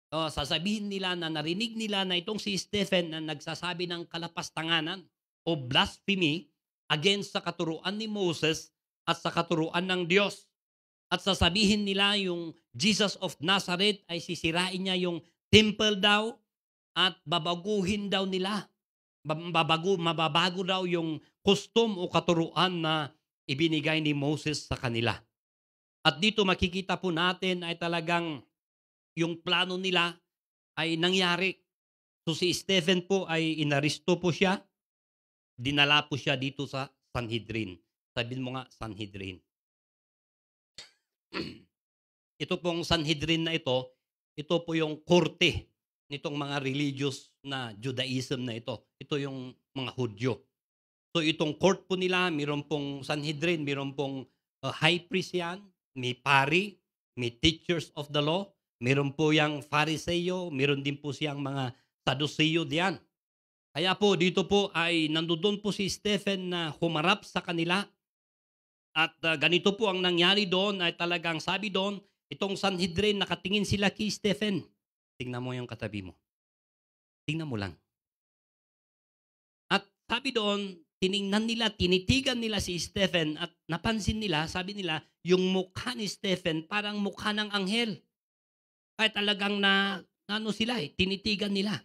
Sasabihin nila na narinig nila na itong si Stephen na nagsasabi ng kalapastanganan o blasphemy against sa katuruan ni Moses at sa katuruan ng Diyos. At sasabihin nila yung Jesus of Nazareth ay sisirain niya yung temple daw at babaguhin daw nila. Mababago daw yung custom o katuruan na ibinigay ni Moses sa kanila. At dito makikita po natin ay talagang yung plano nila ay nangyari. So si Stephen po ay inaresto po siya, dinala po siya dito sa Sanhedrin. Sabihin mo nga, Sanhedrin. Ito pong Sanhedrin na ito po yung korte nitong mga religious na Judaism na ito. Ito yung mga Hudyo. So itong court po nila, mayroon pong Sanhedrin, mayroon pong high priest yan, may pari, may teachers of the law, mayroon po yung Fariseo, mayroon din po siyang mga Saduseo diyan. Kaya po dito po ay nandoon po si Stephen na humarap sa kanila. At ganito po ang nangyari doon ay talagang sabi doon, itong Sanhedrin, nakatingin sila kay Stephen. Tingnan mo yung katabi mo. Tingnan mo lang. At sabi doon, tinitigan nila si Stephen at napansin nila, sabi nila, yung mukha ni Stephen parang mukha ng anghel. Kaya talagang tinitigan nila.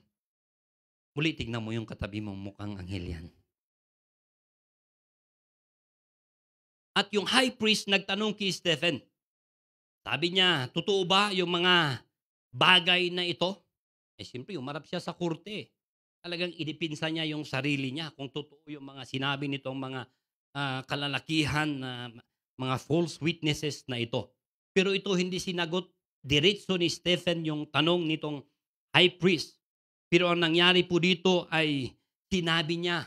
Muli, tingnan mo yung katabi mong mukhang anghel yan. At yung high priest nagtanong kay Stephen. Sabi niya, totoo ba yung mga bagay na ito? Siyempre, umarap siya sa korte. Talagang idipinsa niya yung sarili niya kung totoo yung mga sinabi nitong mga kalalakihan na mga false witnesses na ito. Pero ito hindi sinagot diretso ni Stephen yung tanong nitong high priest. Pero ang nangyari po dito ay sinabi niya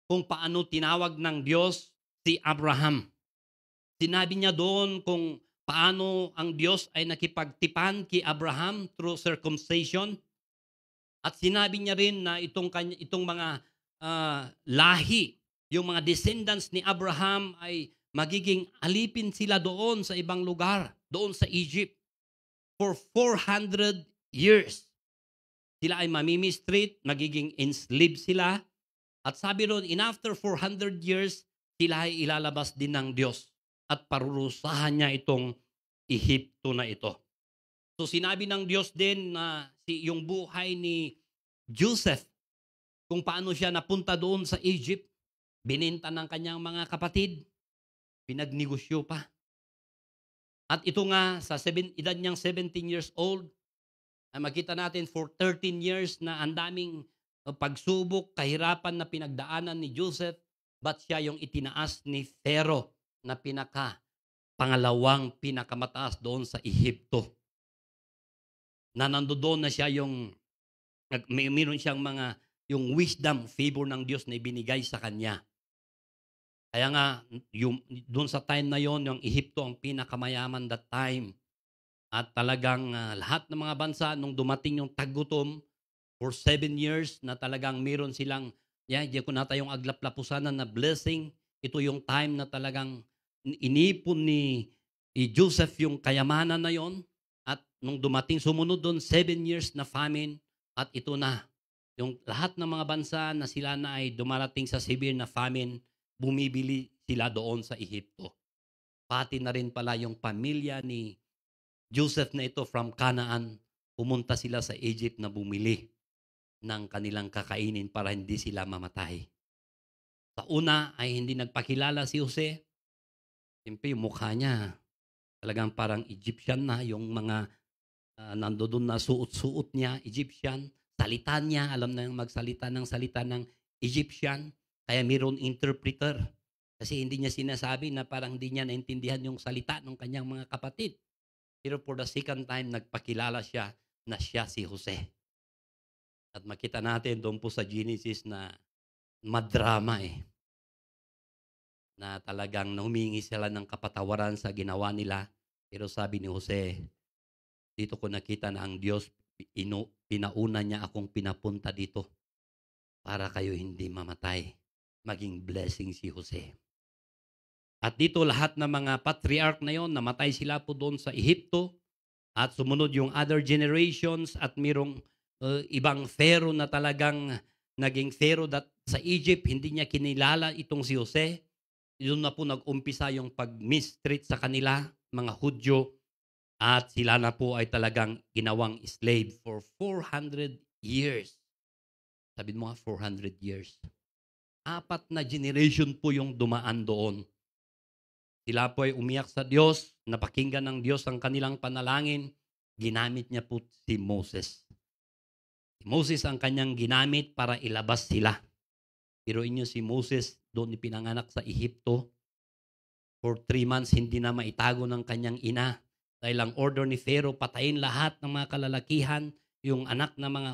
kung paano tinawag ng Diyos si Abraham. Sinabi niya doon kung paano ang Diyos ay nakipagtipan kay Abraham through circumcision. At sinabi niya rin na itong mga lahi, yung mga descendants ni Abraham ay magiging alipin sila doon sa ibang lugar, doon sa Egypt. For 400 years. Sila ay mamimistreat, magiging enslaved sila. At sabi ron, in after 400 years, sila ay ilalabas din ng Diyos at parurusahan niya itong Ehipto na ito. So sinabi ng Diyos din na yung buhay ni Joseph, kung paano siya napunta doon sa Egypt, binenta ng kanyang mga kapatid, pinagnegosyo pa. At ito nga, sa edad niyang 17 years old, ay makita natin for 13 years na ang daming pagsubok, kahirapan na pinagdaanan ni Joseph, but siya yung itinaas ni Pharaoh na pangalawang pinakamataas doon sa Ehipto. na nandoon na siya yung, meron siyang yung wisdom, favor ng Diyos na ibinigay sa kanya. Kaya nga, doon sa time na yon, yung Ehipto ang pinakamayaman that time. At talagang lahat ng mga bansa, nung dumating yung taggutom, for 7 years na talagang meron silang, diyan ko nata yung aglaplapusanan na blessing. Ito yung time na talagang inipon ni Joseph yung kayamanan na yon. At nung dumating, sumunod doon 7 years na famine. At ito na, yung lahat ng mga bansa na sila na ay dumarating sa severe na famine, bumibili sila doon sa Ehipto. Pati na rin pala yung pamilya ni Joseph na ito from Canaan, pumunta sila sa Egypt na bumili ng kanilang kakainin para hindi sila mamatay. Sa una ay hindi nagpakilala si Jose. Siyempre yung mukha niya, talagang parang Egyptian na, yung mga nandoon na suot-suot niya, Egyptian. Salita niya, alam na yung magsalita ng salita ng Egyptian. Kaya mayroon interpreter. Kasi hindi niya sinasabi na parang hindi niya naintindihan yung salita ng kanyang mga kapatid. Pero for the second time, nagpakilala siya na siya si Jose. At makita natin doon po sa Genesis na madrama na talagang humingi sila ng kapatawaran sa ginawa nila. Pero sabi ni Jose, dito ko nakita na ang Diyos, pinauna niya akong pinapunta dito para kayo hindi mamatay. Maging blessing si Jose. At dito lahat ng mga patriarch na yon, namatay sila po doon sa Ehipto. At sumunod yung other generations at mayroong ibang pharaoh na talagang naging pharaoh sa Egypt. Hindi niya kinilala itong si Jose. Doon na po nag-umpisa yung pag-mistreat sa kanila, mga Hudyo. At sila na po ay talagang ginawang slave for 400 years. Sabi mo nga, 400 years. 4 na generation po yung dumaan doon. Sila po ay umiyak sa Diyos, napakinggan ng Diyos ang kanilang panalangin, ginamit niya po si Moses. Si Moses ang kanyang ginamit para ilabas sila. Pero inyo si Moses, doon ipinanganak sa Ehipto. For 3 months, hindi na maitago ng kanyang ina. Dahil ang order ni Pharaoh, patayin lahat ng mga kalalakihan, yung anak ng mga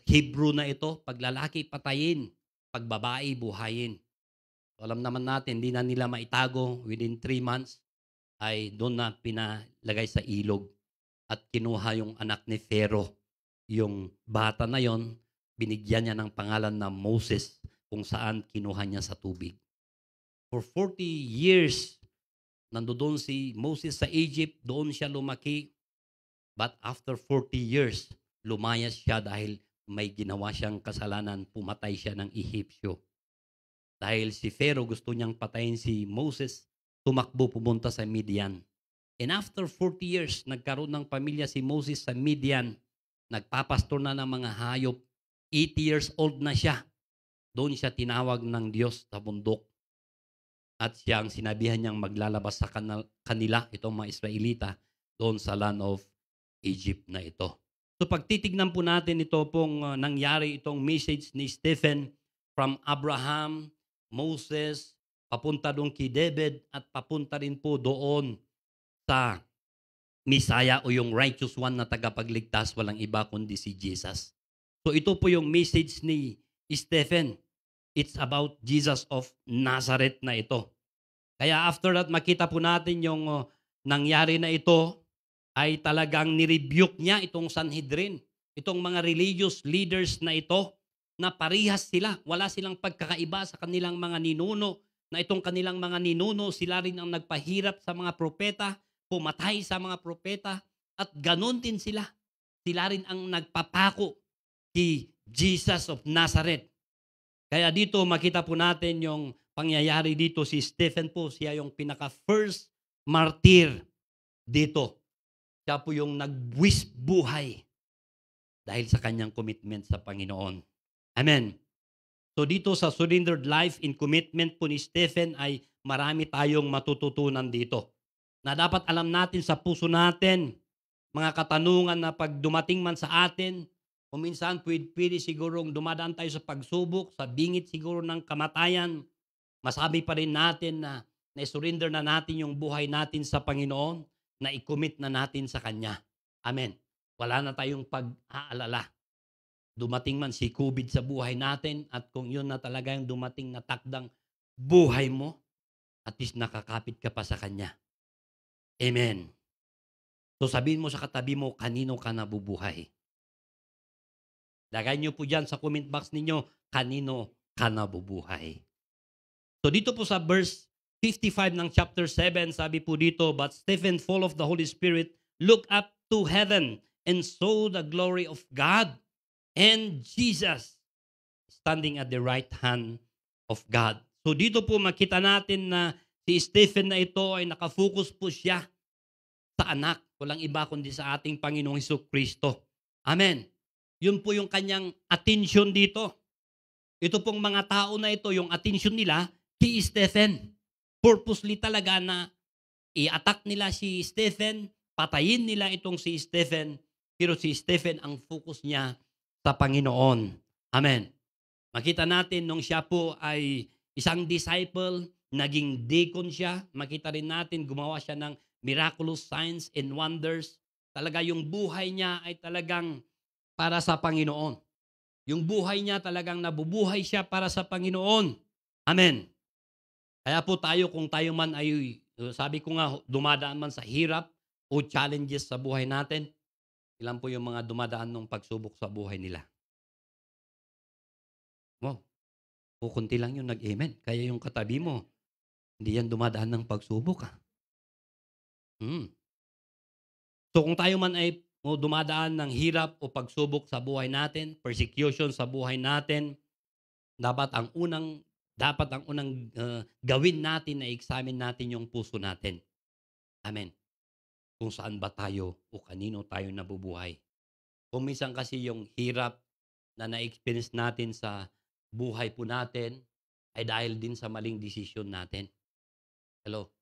Hebrew na ito, pag lalaki, patayin. Pag babae, buhayin. So, alam naman natin, hindi na nila maitago within 3 months, ay doon na pinalagay sa ilog at kinuha yung anak ni Pharaoh. Yung bata na yon, binigyan niya ng pangalan na Moses, kung saan kinuha niya sa tubig. For 40 years, nandoon si Moses sa Egypt, doon siya lumaki. But after 40 years, lumayas siya dahil may ginawa siyang kasalanan, pumatay siya ng Ehipsyo. Dahil si Pharaoh gusto niyang patayin si Moses, tumakbo pumunta sa Midian. And after 40 years, nagkaroon ng pamilya si Moses sa Midian. Nagpapastor na ng mga hayop. 80 years old na siya. Doon siya tinawag ng Diyos sa bundok. At siya ang sinabihan niyang maglalabas sa kanila, itong mga Israelita, doon sa land of Egypt na ito. So pagtitignan po natin ito pong nangyari, itong message ni Stephen from Abraham, Moses, papunta doon kay David at papunta rin po doon sa Messiah o yung righteous one na tagapagligtas, walang iba kundi si Jesus. So ito po yung message ni Stephen. It's about Jesus of Nazareth na ito. Kaya after that, makita po natin yung nangyari na ito, ay talagang nirebuke niya itong Sanhedrin, itong mga religious leaders na ito, na parihas sila. Wala silang pagkakaiba sa kanilang mga ninuno, na itong kanilang mga ninuno, sila rin ang nagpahirap sa mga propeta, pumatay sa mga propeta, at ganun din sila. Sila rin ang nagpapako kay Jesus of Nazareth. Kaya dito makita po natin yung pangyayari dito. Si Stephen po, siya yung pinaka-first martyr dito. Siya po yung nagbuwis buhay dahil sa kanyang commitment sa Panginoon. Amen. So dito sa surrendered life in commitment po ni Stephen ay marami tayong matututunan dito. Na dapat alam natin sa puso natin, mga katanungan na pag dumating man sa atin, kung minsan pwede sigurong dumadaan tayo sa pagsubok, sa bingit siguro ng kamatayan, masabi pa rin natin na na-surrender na natin yung buhay natin sa Panginoon, na i-commit na natin sa Kanya. Amen. wala na tayong pag-aalala. Dumating man si COVID sa buhay natin at kung yun na talaga yung dumating na takdang buhay mo, at least nakakapit ka pa sa Kanya. Amen. So sabihin mo sa katabi mo, kanino ka nabubuhay? Lagay niyo po dyan sa comment box ninyo, kanino ka nabubuhay? So dito po sa verse 55 ng chapter 7, sabi po dito, but Stephen, full of the Holy Spirit, looked up to heaven and saw the glory of God and Jesus standing at the right hand of God. So dito po makita natin na si Stephen na ito ay nakafocus po siya sa anak. Walang iba kundi sa ating Panginoong Hesukristo. Amen. Yun po yung kanyang attention dito. Ito pong mga tao na ito, yung attention nila kay Stephen. Purposely talaga na i-attack nila si Stephen, patayin nila itong si Stephen, pero si Stephen ang focus niya sa Panginoon. Amen. Makita natin nung siya po ay isang disciple, naging deacon siya. Makita rin natin, gumawa siya ng miraculous signs and wonders. Talaga yung buhay niya ay talagang para sa Panginoon. Yung buhay niya talagang nabubuhay siya para sa Panginoon. Amen. Kaya po tayo, kung tayo man ay, sabi ko nga, dumadaan man sa hirap o challenges sa buhay natin, ilan po yung mga dumadaan ng pagsubok sa buhay nila? Wow. Kukunti lang yung nag-amen. Kaya yung katabi mo, hindi yan dumadaan ng pagsubok. So kung tayo man ay dumadaan ng hirap o pagsubok sa buhay natin, persecution sa buhay natin, dapat ang unang gawin natin na examine natin yung puso natin. Amen. Kung saan ba tayo o kanino tayo nabubuhay. Kung minsan kasi yung hirap na na-experience natin sa buhay po natin ay dahil din sa maling desisyon natin. Hello?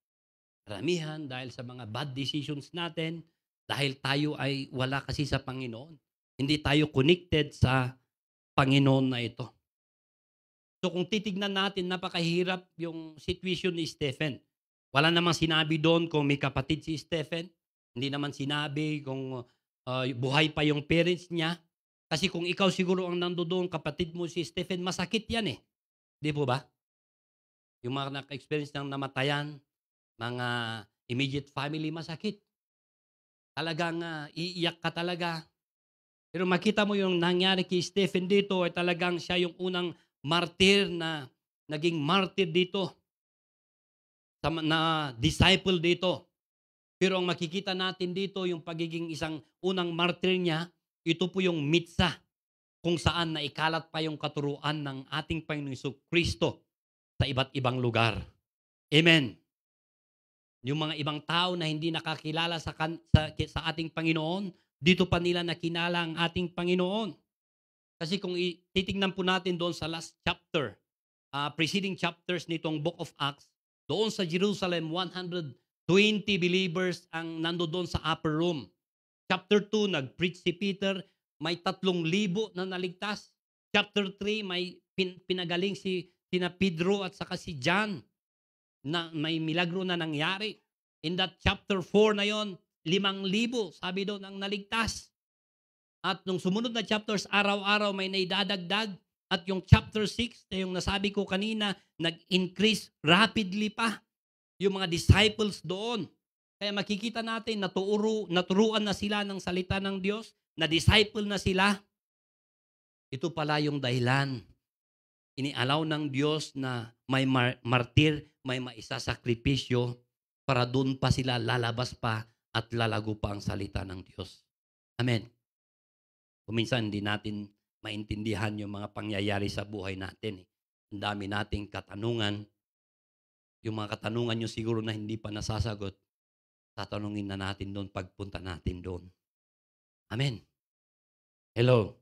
Karamihan dahil sa mga bad decisions natin, dahil tayo ay wala kasi sa Panginoon. Hindi tayo connected sa Panginoon na ito. So kung titignan natin, napakahirap yung situation ni Stephen. Wala namang sinabi doon kung may kapatid si Stephen. Hindi naman sinabi kung buhay pa yung parents niya. Kasi kung ikaw siguro ang nandoon, kapatid mo si Stephen, masakit yan eh. Di po ba? Yung mga naka-experience ng namatayan, mga immediate family, masakit. Talagang iiyak ka talaga. Pero makita mo yung nangyari kay Stephen dito ay talagang siya yung unang martir na naging martir dito. Na disciple dito. Pero ang makikita natin dito, yung pagiging isang unang martir niya, ito po yung mitsa kung saan naikalat pa yung katuruan ng ating Panginoong Hesukristo sa iba't ibang lugar. Amen. Yung mga ibang tao na hindi nakakilala sa ating Panginoon, dito pa nila nakinala ang ating Panginoon. Kasi kung titingnan po natin doon sa last chapter, preceding chapters nitong Book of Acts, doon sa Jerusalem, 120 believers ang nandoon sa upper room. Chapter 2, nag-preach si Peter, may 3,000 na naligtas. Chapter 3, may pinagaling sina Pedro at saka si John na may milagro na nangyari. In that chapter 4 na yon, 5,000, sabi doon, ang naligtas. At nung sumunod na chapters, araw-araw may naidadagdag. At yung chapter 6, na yung nasabi ko kanina, nag-increase rapidly pa yung mga disciples doon. Kaya makikita natin, naturuan na sila ng salita ng Diyos, na-disciple na sila. Ito pala yung dahilan. Inialaw ng Diyos na may martir, may maisasakripisyo para doon pa sila lalabas pa at lalago pa ang salita ng Diyos. Amen. Kuminsan hindi natin maintindihan yung mga pangyayari sa buhay natin. Ang dami nating katanungan. Yung mga katanungan nyo siguro na hindi pa nasasagot, tatanungin na natin doon pagpunta natin doon. Amen. Hello.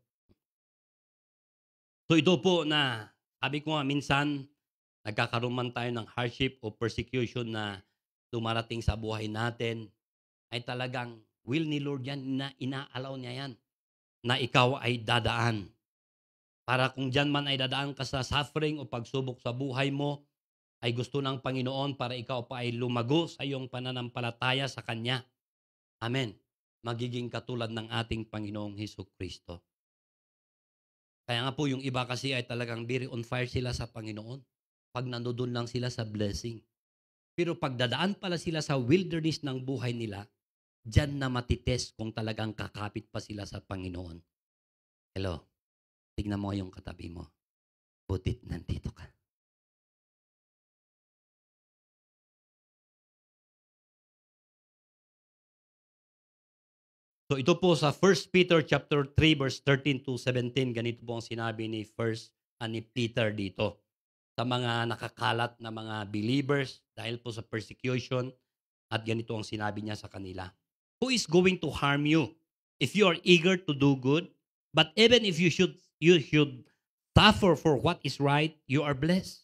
So ito po na, sabi ko nga minsan, nagkakaroon man tayo ng hardship o persecution na dumarating sa buhay natin, ay talagang will ni Lord yan, na inaalaw niya yan, na ikaw ay dadaan. Para kung dyan man ay dadaan ka sa suffering o pagsubok sa buhay mo, ay gusto ng Panginoon para ikaw pa ay lumago sa iyong pananampalataya sa Kanya. Amen. magiging katulad ng ating Panginoong Hesukristo. Kaya nga po yung iba kasi ay talagang very on fire sila sa Panginoon. Pag nandoon lang sila sa blessing. Pero pag dadaan pala sila sa wilderness ng buhay nila, diyan na matitest kung talagang kakapit pa sila sa Panginoon. Hello, tignan mo yung katabi mo. Butit nandito ka. So ito po sa 1 Peter chapter 3 verse 13 to 17, ganito po ang sinabi ni ni Peter dito sa mga nakakalat na mga believers dahil po sa persecution, at ganito ang sinabi niya sa kanila. Who is going to harm you if you are eager to do good? But even if you should suffer for what is right, you are blessed.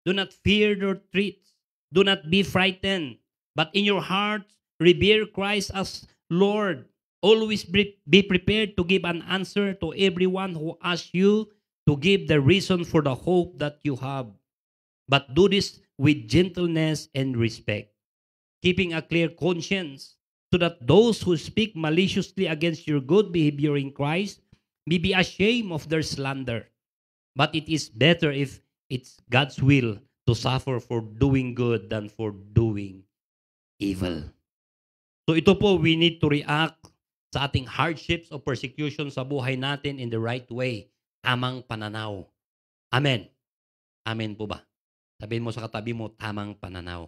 Do not fear their threats. Do not be frightened. But in your hearts, revere Christ as Lord. Always be prepared to give an answer to everyone who asks you to give the reason for the hope that you have. But do this with gentleness and respect, keeping a clear conscience, so that those who speak maliciously against your good behavior in Christ may be ashamed of their slander. But it is better if it's God's will to suffer for doing good than for doing evil. So ito po, we need to react sa ating hardships o persecution sa buhay natin in the right way. Tamang pananaw. Amen. Amen po ba? Sabihin mo sa katabi mo, tamang pananaw.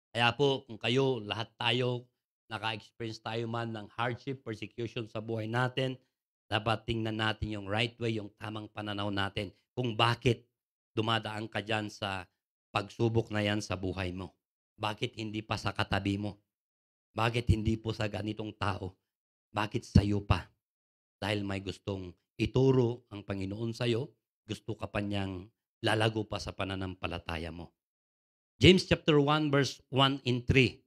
Kaya po, kung kayo, lahat tayo, naka-experience tayo man ng hardship, persecution sa buhay natin, dapat tingnan natin yung right way, yung tamang pananaw natin. Kung bakit dumadaan ka dyan sa pagsubok na yan sa buhay mo. Bakit hindi pa sa katabi mo? Bakit hindi po sa ganitong tao? Bakit sa'yo pa? Dahil may gustong ituro ang Panginoon sa'yo, gusto ka pa niyang lalago pa sa pananampalataya mo. James chapter 1 verse 1 and 3.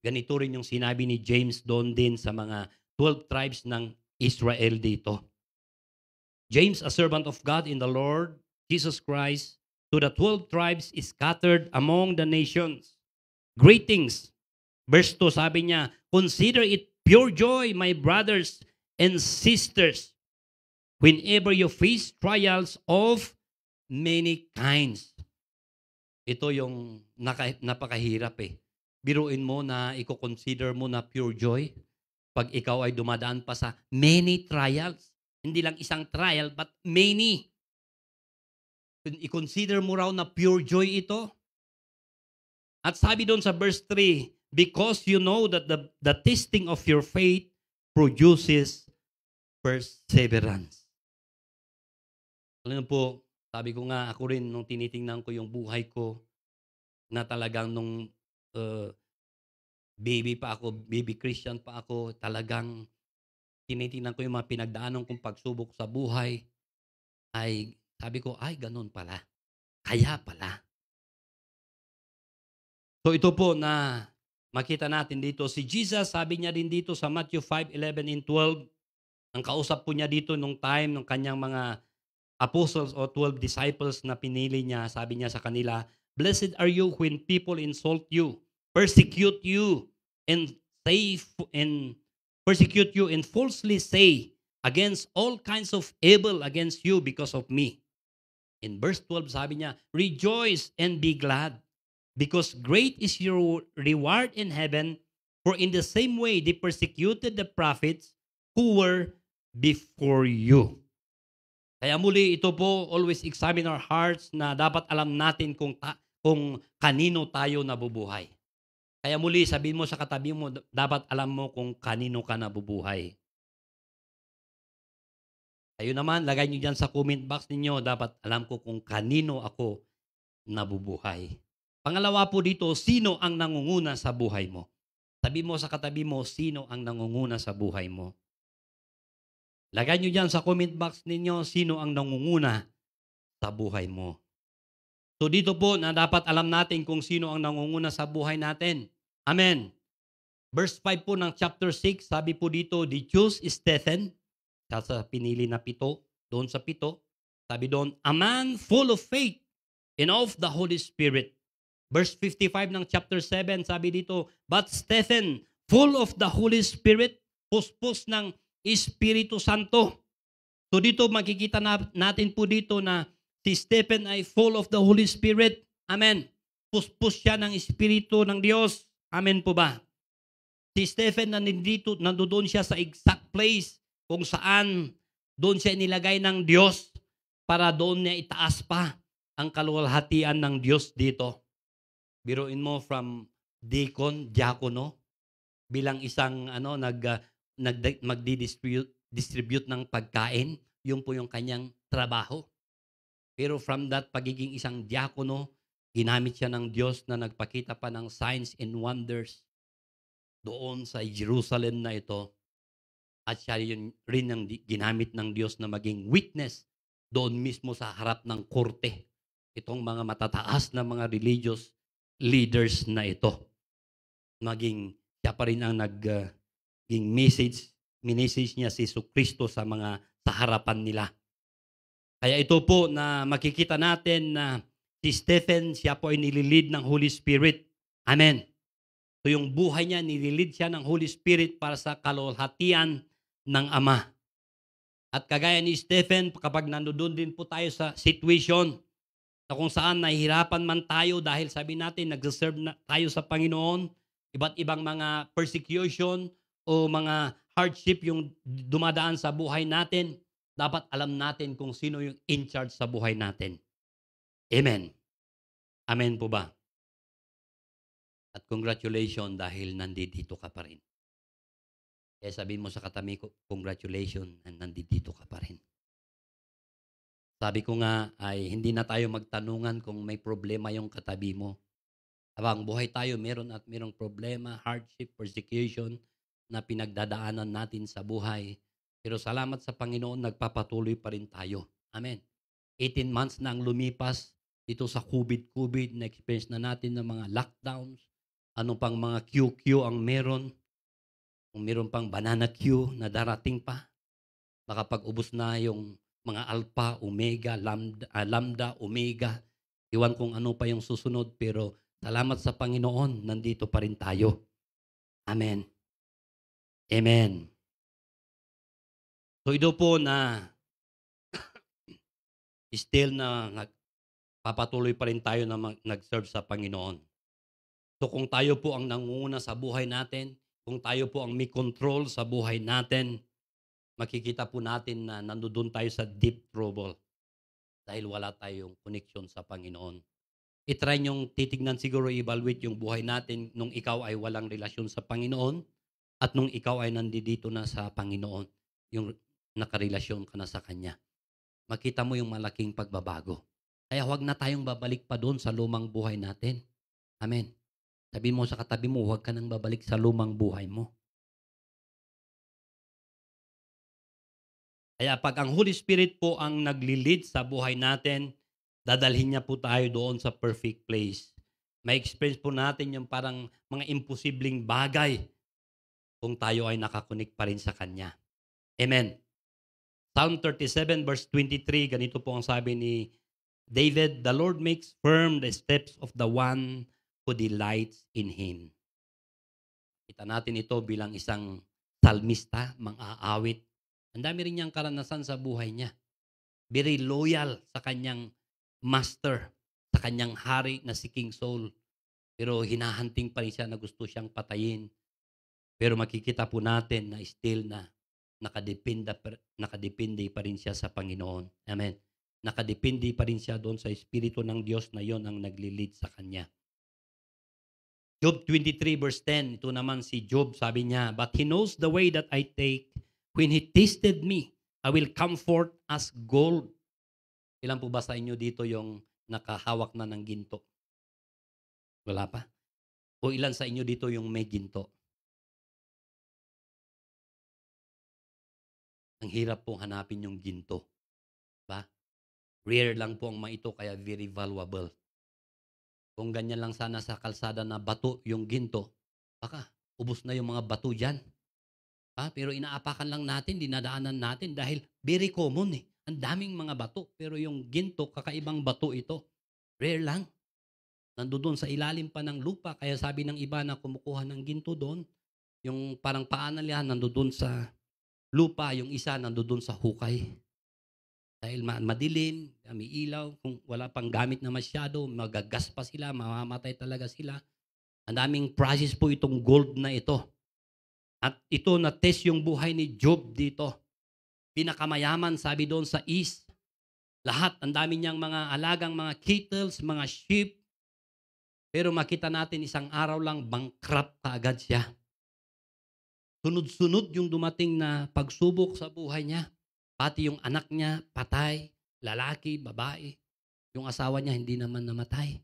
Ganito rin yung sinabi ni James doon din sa mga 12 tribes ng Israel dito. James, a servant of God in the Lord Jesus Christ, to the 12 tribes scattered among the nations. Greetings. Verse 2, sabi niya, consider it pure joy, my brothers and sisters, whenever you face trials of many kinds. Ito yung napakahirap eh. Biruin mo na i-consider mo na pure joy pag ikaw ay dumadaan pa sa many trials. Hindi lang isang trial, but many. I-consider mo raw na pure joy ito. At sabi doon sa verse 3, because you know that the testing of your faith produces perseverance. Alam po, sabi ko nga, ako rin nung tinitingnan ko yung buhay ko, na talagang nung baby Christian pa ako, talagang tinitingnan ko yung mga pinagdaanan kong pagsubok sa buhay, ay sabi ko, ay ganun pala. Kaya pala. So ito po na makita natin dito, si Jesus, sabi niya din dito sa Matthew 5:11 and 12, ang kausap po niya dito nung time ng kanyang mga apostles o 12 disciples na pinili niya, sabi niya sa kanila, blessed are you when people insult you, persecute you, and falsely say against all kinds of evil against you because of me. In verse 12, sabi niya, rejoice and be glad, because great is your reward in heaven, for in the same way they persecuted the prophets who were before you. Kaya muli ito po, always examine our hearts na dapat alam natin kung kanino tayo nabubuhay. Kaya muli, sabihin mo sa katabi mo, dapat alam mo kung kanino ka nabubuhay. Kayo naman, lagay nyo dyan sa comment box ninyo, dapat alam ko kung kanino ako nabubuhay. Pangalawa po dito, sino ang nangunguna sa buhay mo? Sabi mo sa katabi mo, sino ang nangunguna sa buhay mo? Lagay nyo dyan sa comment box ninyo, sino ang nangunguna sa buhay mo? So dito po na dapat alam natin kung sino ang nangunguna sa buhay natin. Amen. Verse 5 po ng chapter 6, sabi po dito, they chose Stephen, sa pinili na 7, doon sa 7, sabi doon, a man full of faith and of the Holy Spirit. Verse 55 ng chapter 7, sabi dito, but Stephen, full of the Holy Spirit, puspos ng Espiritu Santo. So dito makikita natin po dito na si Stephen ay full of the Holy Spirit. Amen. Puspos siya ng Espiritu ng Diyos. Amen po ba? Si Stephen nandoon siya sa exact place kung saan doon siya nilagay ng Diyos para doon niya itaas pa ang kaluwalhatian ng Diyos dito. Biruin mo from deacon, diakono, bilang isang magdi-distribute ng pagkain, yun po yung kanyang trabaho. Pero from that pagiging isang diakono, ginamit siya ng Diyos na nagpakita pa ng signs and wonders doon sa Jerusalem na ito. At siya yun rin ang ginamit ng Diyos na maging witness doon mismo sa harap ng korte. Itong mga matataas na mga religious leaders na ito. Maging siya pa rin ang naging message niya si Jesucristo sa harapan nila. Kaya ito po na makikita natin na si Stephen, siya po ay nililid ng Holy Spirit. Amen. So yung buhay niya, nililid siya ng Holy Spirit para sa kaluwalhatian ng Ama. At kagaya ni Stephen, kapag nandoon din po tayo sa situation na kung saan nahihirapan man tayo dahil sabi natin, nag-serve na tayo sa Panginoon, iba't ibang mga persecution o mga hardship yung dumadaan sa buhay natin, dapat alam natin kung sino yung in charge sa buhay natin. Amen. Amen po ba? At congratulations dahil nandito ka pa rin. Kaya sabihin mo sa katabi ko, congratulations, nandito ka pa rin. Sabi ko nga ay hindi na tayo magtanungan kung may problema yung katabi mo. Habang buhay tayo, merong problema, hardship, persecution na pinagdadaanan natin sa buhay. Pero salamat sa Panginoon, nagpapatuloy pa rin tayo. Amen. 18 months na ang lumipas dito sa COVID, na-experience na natin ng mga lockdowns, ano pang mga QQ ang meron, kung meron pang banana Q na darating pa, makapag-ubos na yung mga alpha, omega, lambda, omega, iwan kung ano pa yung susunod, pero salamat sa Panginoon, nandito pa rin tayo. Amen. Amen. So ito po na still na papatuloy pa rin tayo na nag-serve sa Panginoon. So kung tayo po ang nangunguna sa buhay natin, kung tayo po ang may control sa buhay natin, makikita po natin na nandoon tayo sa deep trouble dahil wala tayong connection sa Panginoon. I-try nyong titignan siguro, evaluate yung buhay natin nung ikaw ay walang relasyon sa Panginoon at nung ikaw ay nandito na sa Panginoon, yung nakarelasyon ka na sa Kanya. Makita mo yung malaking pagbabago. Kaya huwag na tayong babalik pa doon sa lumang buhay natin. Amen. Sabi mo sa katabi mo, huwag ka nang babalik sa lumang buhay mo. Kaya pag ang Holy Spirit po ang nagli-lead sa buhay natin, dadalhin niya po tayo doon sa perfect place. May experience po natin yung parang mga imposibleng bagay kung tayo ay nakakonik pa rin sa Kanya. Amen. Psalm 37 verse 23, ganito po ang sabi ni David, "The Lord makes firm the steps of the one who delights in Him." Kita natin ito bilang isang salmista, mang-aawit. Ang dami rin niyang karanasan sa buhay niya. Very loyal sa kanyang master, sa kanyang hari na si King Saul. Pero hinahunting pa rin siya na gusto siyang patayin. Pero makikita po natin na still na nakadepende pa rin siya sa Panginoon. Amen. Nakadepende pa rin siya doon sa Espiritu ng Diyos na yon ang nagli-lead sa kanya. Job 23 verse 10, ito naman si Job, sabi niya, "But He knows the way that I take. When He tasted me, I will come forth as gold." Ilan po ba sa inyo dito yung nakahawak na ng ginto? Wala pa? O ilan sa inyo dito yung may ginto? Ang hirap pong hanapin yung ginto. Ba? Rare lang po ang maito, kaya very valuable. Kung ganyan lang sana sa kalsada na bato yung ginto, baka ubos na yung mga bato dyan. Pero inaapakan lang natin, dinadaanan natin dahil very common eh. Ang daming mga bato, pero yung ginto, kakaibang bato ito. Rare lang. Nandoon sa ilalim pa ng lupa, kaya sabi ng iba na kumukuha ng ginto doon, Yung parang paa nila nandoon sa lupa, yung isa nandoon sa hukay. Dahil madilim, may ilaw, kung wala pang gamit na masyado, magagas pa sila, mamamatay talaga sila. Ang daming process po itong gold na ito. At ito na-test yung buhay ni Job dito. Pinakamayaman, sabi doon sa east. Lahat, ang dami niyang mga alagang, mga cattle, mga sheep. Pero makita natin isang araw lang, bankrupt kaagad siya. Sunod-sunod yung dumating na pagsubok sa buhay niya. Pati yung anak niya, patay, lalaki, babae. Yung asawa niya, hindi naman namatay.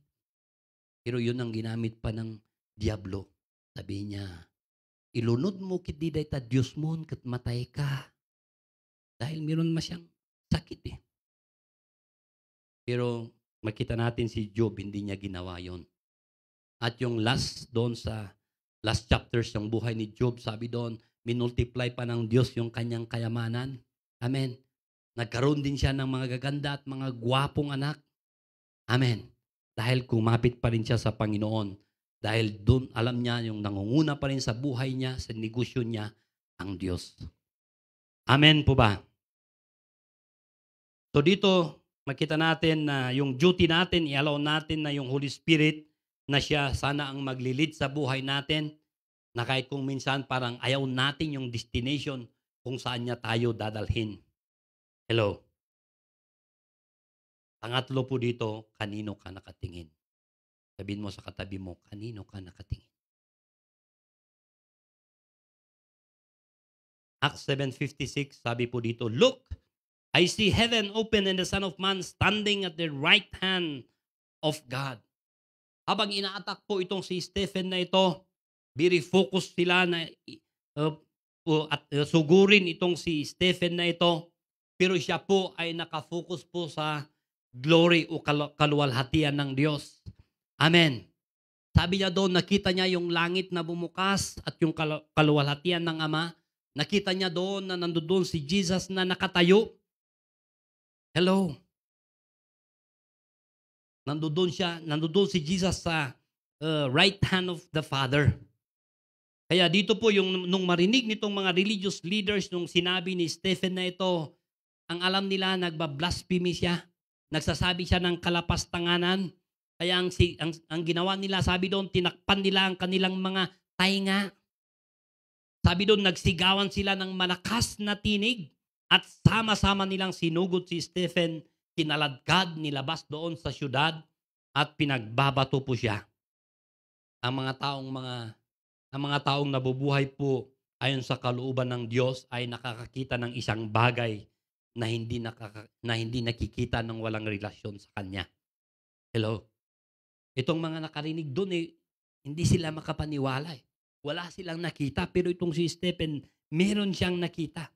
Pero yun ang ginamit pa ng Diablo. Sabi niya, ilunod mo kit di day ta Diyos mo kat matay ka. Dahil meron masyang sakit eh. Pero makita natin si Job, hindi niya ginawa yon. At yung last doon sa last chapters ng buhay ni Job, sabi doon, minultiply pa ng Diyos yung kanyang kayamanan. Amen. Nagkaroon din siya ng mga gaganda at mga gwapong anak. Amen. Dahil kumapit pa rin siya sa Panginoon. Dahil doon, alam niya, yung nangunguna pa rin sa buhay niya, sa negosyo niya, ang Diyos. Amen po ba? So dito, makita natin na yung duty natin, i-allow natin na yung Holy Spirit na siya sana ang maglilid sa buhay natin, na kahit kung minsan parang ayaw natin yung destination kung saan niya tayo dadalhin. Hello. Pangatlo po dito, kanino ka nakatingin? Sabihin mo sa katabi mo, kanino ka nakatingin? Acts 7:56, sabi po dito, look, I see heaven open and the Son of Man standing at the right hand of God. Habang ina-attack po itong si Stephen na ito, very focused sila na sugurin itong si Stephen na ito, pero siya po ay nakafocus po sa glory o kaluwalhatian ng Diyos. Amen. Sabi niya doon, nakita niya yung langit na bumukas at yung kaluwalhatian ng Ama. Nakita niya doon na nandoon si Jesus na nakatayo. Hello. Nandoon si Jesus sa right hand of the Father. Kaya dito po nung marinig nitong mga religious leaders nung sinabi ni Stephen na ito, ang alam nila nagbablasphemy siya, nagsasabi siya ng kalapastanganan. Kaya ang ginawa nila, sabi doon, tinakpan nila ang kanilang mga tainga. Sabi doon, nagsigawan sila ng malakas na tinig at sama-sama nilang sinugod si Stephen, kinaladkad, nilabas doon sa syudad at pinagbabato po siya. Ang mga taong nabubuhay po ayon sa kalooban ng Diyos ay nakakakita ng isang bagay na hindi nakikita ng walang relasyon sa Kanya. Hello? Itong mga nakarinig doon hindi sila makapaniwala eh. Wala silang nakita, pero itong si Stephen, meron siyang nakita.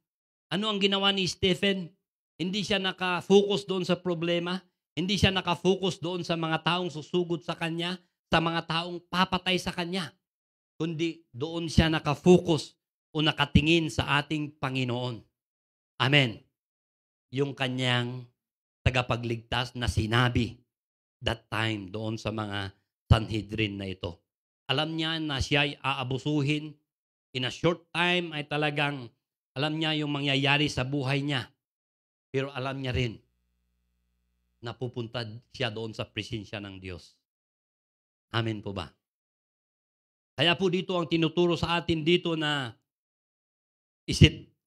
Ano ang ginawa ni Stephen? Hindi siya nakafocus doon sa problema. Hindi siya nakafocus doon sa mga taong susugod sa kanya, sa mga taong papatay sa kanya. Kundi doon siya nakafocus o nakatingin sa ating Panginoon. Amen. Yung kanyang tagapagligtas na sinabi that time doon sa mga Sanhedrin na ito. Alam niya na siya ay aabusuhin. In a short time ay talagang alam niya yung mangyayari sa buhay niya. Pero alam niya rin na pupunta siya doon sa presensya ng Diyos. Amen po ba? Kaya po dito ang tinuturo sa atin dito na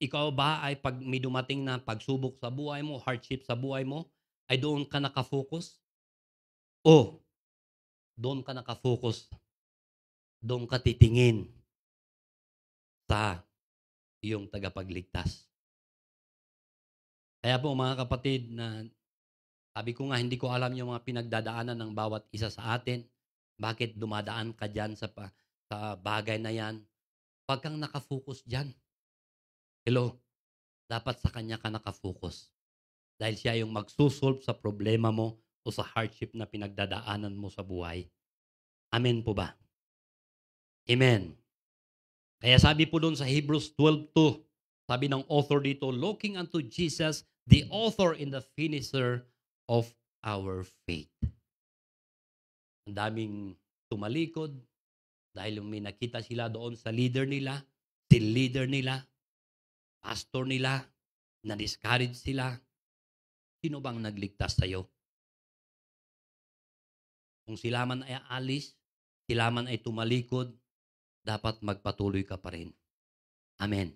ikaw ba ay pag may dumating na pagsubok sa buhay mo, hardship sa buhay mo, ay doon ka nakafocus? O doon ka nakafocus? Doon ka titingin sa iyong tagapagligtas. Kaya po mga kapatid, na sabi ko nga, hindi ko alam yung mga pinagdadaanan ng bawat isa sa atin. Bakit dumadaan ka dyan sa bagay na yan? Pag kang nakafocus dyan. Hello? Dapat sa Kanya ka nakafocus. Dahil siya yung magsusolve sa problema mo o sa hardship na pinagdadaanan mo sa buhay. Amen po ba? Amen. Kaya sabi po doon sa Hebrews 12:2, sabi ng author dito, looking unto Jesus, the author and the finisher of our faith. Ang daming tumalikod, Dahil may nakita sila doon sa leader nila, team leader nila, pastor nila, na-discourage sila. Sino bang nagligtas sa'yo? Kung sila man ay alis, sila man ay tumalikod, dapat magpatuloy ka pa rin. Amen.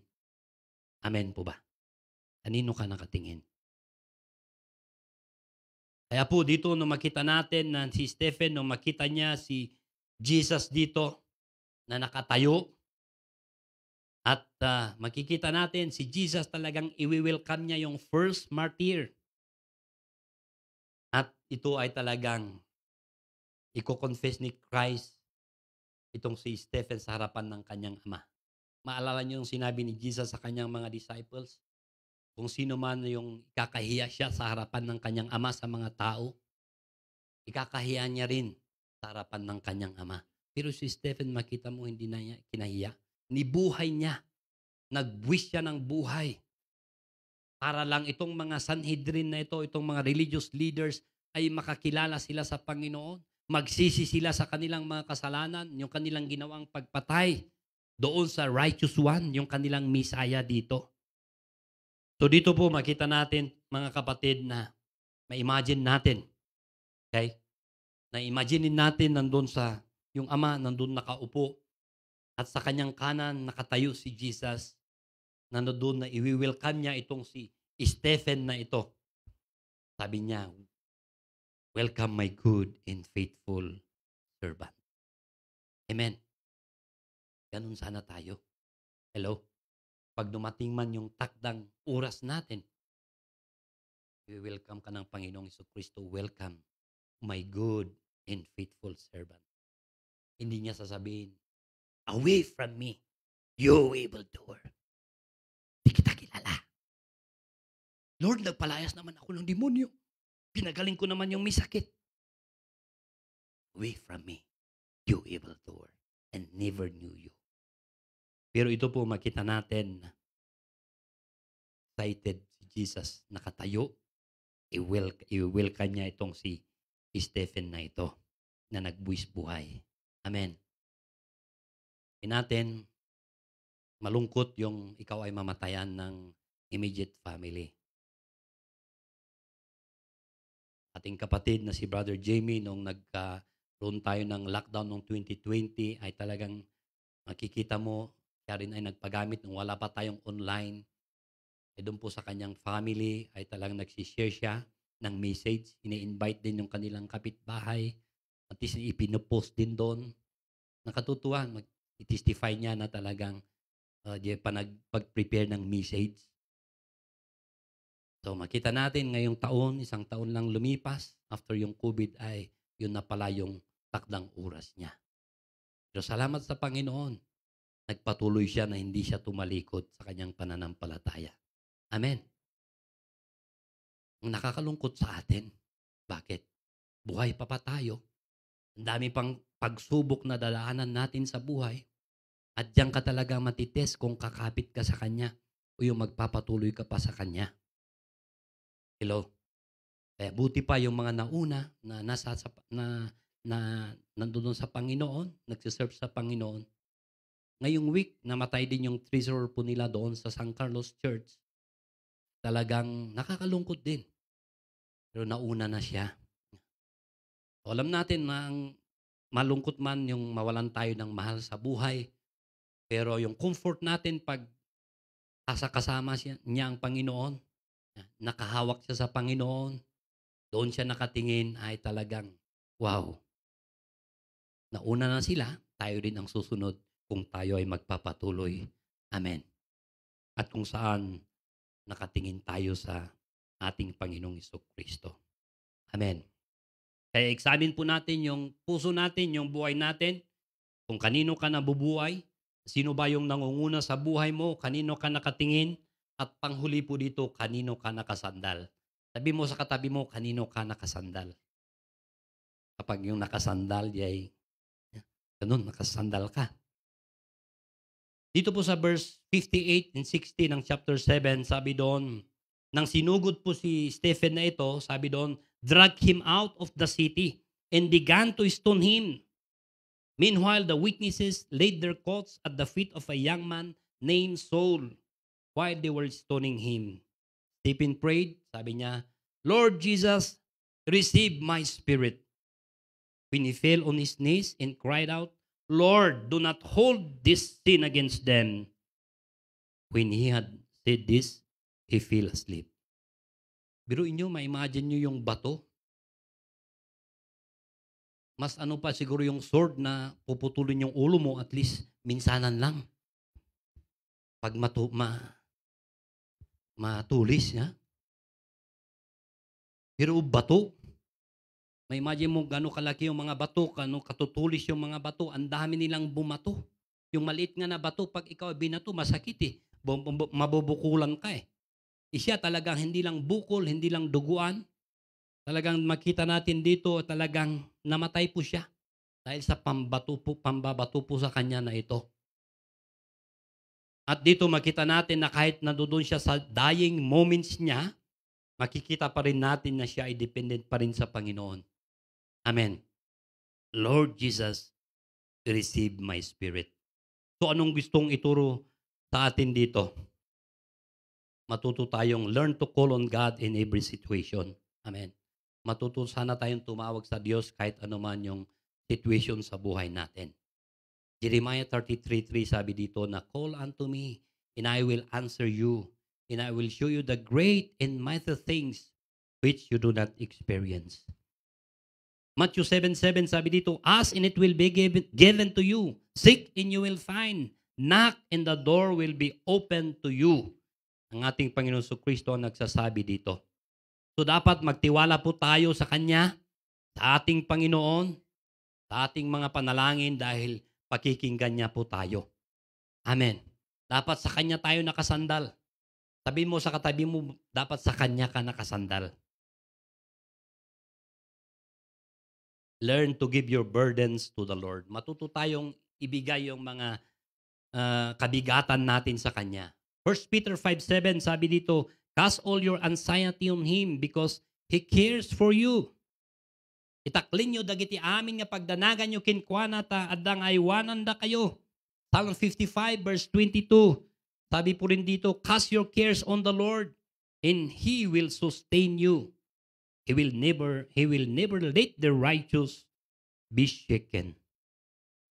Amen po ba? Kanino ka nakatingin? Kaya po dito nung makita natin na si Stephen, nung makita niya si Jesus dito na nakatayo, at makikita natin si Jesus talagang i-welcome niya yung first martyr. At ito ay talagang i-confess ni Christ itong si Stephen sa harapan ng kanyang ama. Maalala niyo yung sinabi ni Jesus sa kanyang mga disciples? Kung sino man yung ikakahiya siya sa harapan ng kanyang ama sa mga tao, ikakahiya niya rin sa harapan ng kanyang ama. Pero si Stephen, makita mo, hindi na niya kinahiya. Nibuhay niya. Nagbuwis siya ng buhay. Para lang itong mga Sanhedrin na ito, itong mga religious leaders, ay makakilala sila sa Panginoon. Magsisi sila sa kanilang mga kasalanan, yung kanilang ginawang pagpatay doon sa righteous one, yung kanilang Messiah dito. So dito po makita natin, mga kapatid, na ma-imagine natin, okay? Na-imagine natin nandun sa, yung ama nandun nakaupo, at sa kanyang kanan nakatayo si Jesus, na nandun na i-welcome niya itong si Stephen na ito. Sabi niya, "Welcome my good and faithful servant." Amen. Ganun sana tayo. Hello? Pag dumating man yung takdang oras natin, i-welcome ka ng Panginoong Jesucristo. "Welcome, my good and faithful servant." Hindi niya sasabihin, "Away from me, you evildoer. Di kita kilala. Lord, nagpalayas naman ako ng demonyo. Pinagaling ko naman yung may sakit. Away from me, you evildoer, and never knew you." Pero ito po makita natin, excited si Jesus, nakatayo, i-welcome niya itong si Stephen na ito, na nagbuwis buhay. Amen. Natin, malungkot yung ikaw ay mamatayan ng immediate family. Ating kapatid na si Brother Jamie, nung nagkaroon tayo ng lockdown noong 2020, ay talagang makikita mo, siya rin ay nagpagamit nung wala pa tayong online. Doon po sa kanyang family ay talagang nagsishare siya ng message. Ini-invite din yung kanilang kapitbahay. At least ipinopost din doon. Nakatutuwa. I-testify niya na talagang pag-prepare ng message. So makita natin ngayong taon, isang taon lang lumipas after yung COVID, ay yun na pala yung takdang oras niya. Pero salamat sa Panginoon, nagpatuloy siya na hindi siya tumalikod sa kanyang pananampalataya. Amen. Ang nakakalungkot sa atin, bakit? Buhay pa tayo. Ang dami pang pagsubok na dadaanan natin sa buhay. At diyan ka talaga matites kung kakapit ka sa Kanya o yung magpapatuloy ka pa sa Kanya. Hello? Kaya buti pa yung mga nauna na nandun sa Panginoon, nagsiserve sa Panginoon. Ngayong week, namatay din yung treasurer po nila doon sa San Carlos Church. Talagang nakakalungkot din. Pero nauna na siya. So, alam natin na malungkot man yung mawalan tayo ng mahal sa buhay. Pero yung comfort natin pag kasama niya ang Panginoon, nakahawak siya sa Panginoon, doon siya nakatingin, ay talagang, wow. Nauna na sila, tayo din ang susunod kung tayo ay magpapatuloy. Amen. At kung saan nakatingin tayo sa ating Panginoong Jesucristo. Amen. Kaya examine po natin yung puso natin, yung buhay natin, kung kanino ka nabubuhay, sino ba yung nangunguna sa buhay mo, kanino ka nakatingin, at panghuli po dito, kanino ka nakasandal. Sabi mo sa katabi mo, kanino ka nakasandal. Kapag yung nakasandal, ganun, nakasandal ka. Dito po sa verse 58 and 60 ng chapter 7, sabi doon, nang sinugod po si Stephen na ito, sabi doon, drag him out of the city and began to stone him. Meanwhile, the witnesses laid their coats at the feet of a young man named Saul while they were stoning him. Stephen prayed, sabi niya, Lord Jesus, receive my spirit. When he fell on his knees and cried out, Lord, do not hold this sin against them. When he had said this, he fell asleep. Biruin nyo, ma-imagine nyo yung bato. Mas ano pa siguro yung sword na puputulin yung ulo mo, at least minsanan lang. Pag matulis, ya? Pero bato, may imagine mo gano'ng kalaki yung mga bato, gano'ng katutulis yung mga bato, ang dami nilang bumato. Yung maliit nga na bato, pag ikaw binato, masakit eh. Mabubukulan ka eh. Siya talagang hindi lang bukol, hindi lang duguan. Talagang makita natin dito, talagang namatay po siya. Dahil sa pambabato po sa kanya na ito. At dito makita natin na kahit nandoon siya sa dying moments niya, makikita pa rin natin na siya ay dependent pa rin sa Panginoon. Amen. Lord Jesus, receive my spirit. So anong gustong ituro sa atin dito? Matuto tayong learn to call on God in every situation. Amen. Matuto sana tayong tumawag sa Diyos kahit anuman yung situation sa buhay natin. Jeremiah 33:3 sabi dito na, call unto me and I will answer you and I will show you the great and mighty things which you do not experience. Matthew 7:7 sabi dito, ask and it will be given to you. Seek and you will find. Knock and the door will be open to you. Ang ating Panginoon Kristo ang nagsasabi dito. So dapat magtiwala po tayo sa Kanya, sa ating Panginoon, sa ating mga panalangin dahil pakikinggan niya po tayo. Amen. Dapat sa Kanya tayo nakasandal. Sabi mo sa katabi mo, dapat sa Kanya ka nakasandal. Learn to give your burdens to the Lord. Matuto tayong ibigay yung mga kabigatan natin sa Kanya. 1 Peter 5:7 sabi dito, cast all your anxiety on Him because He cares for you. Itaklin nyo dagiti amin nga pagdanagan nyo kinkwana ta adang aywanan da kayo. Psalm 55 verse 22. Sabi po rin dito, cast your cares on the Lord and He will sustain you. He will never let the righteous be shaken.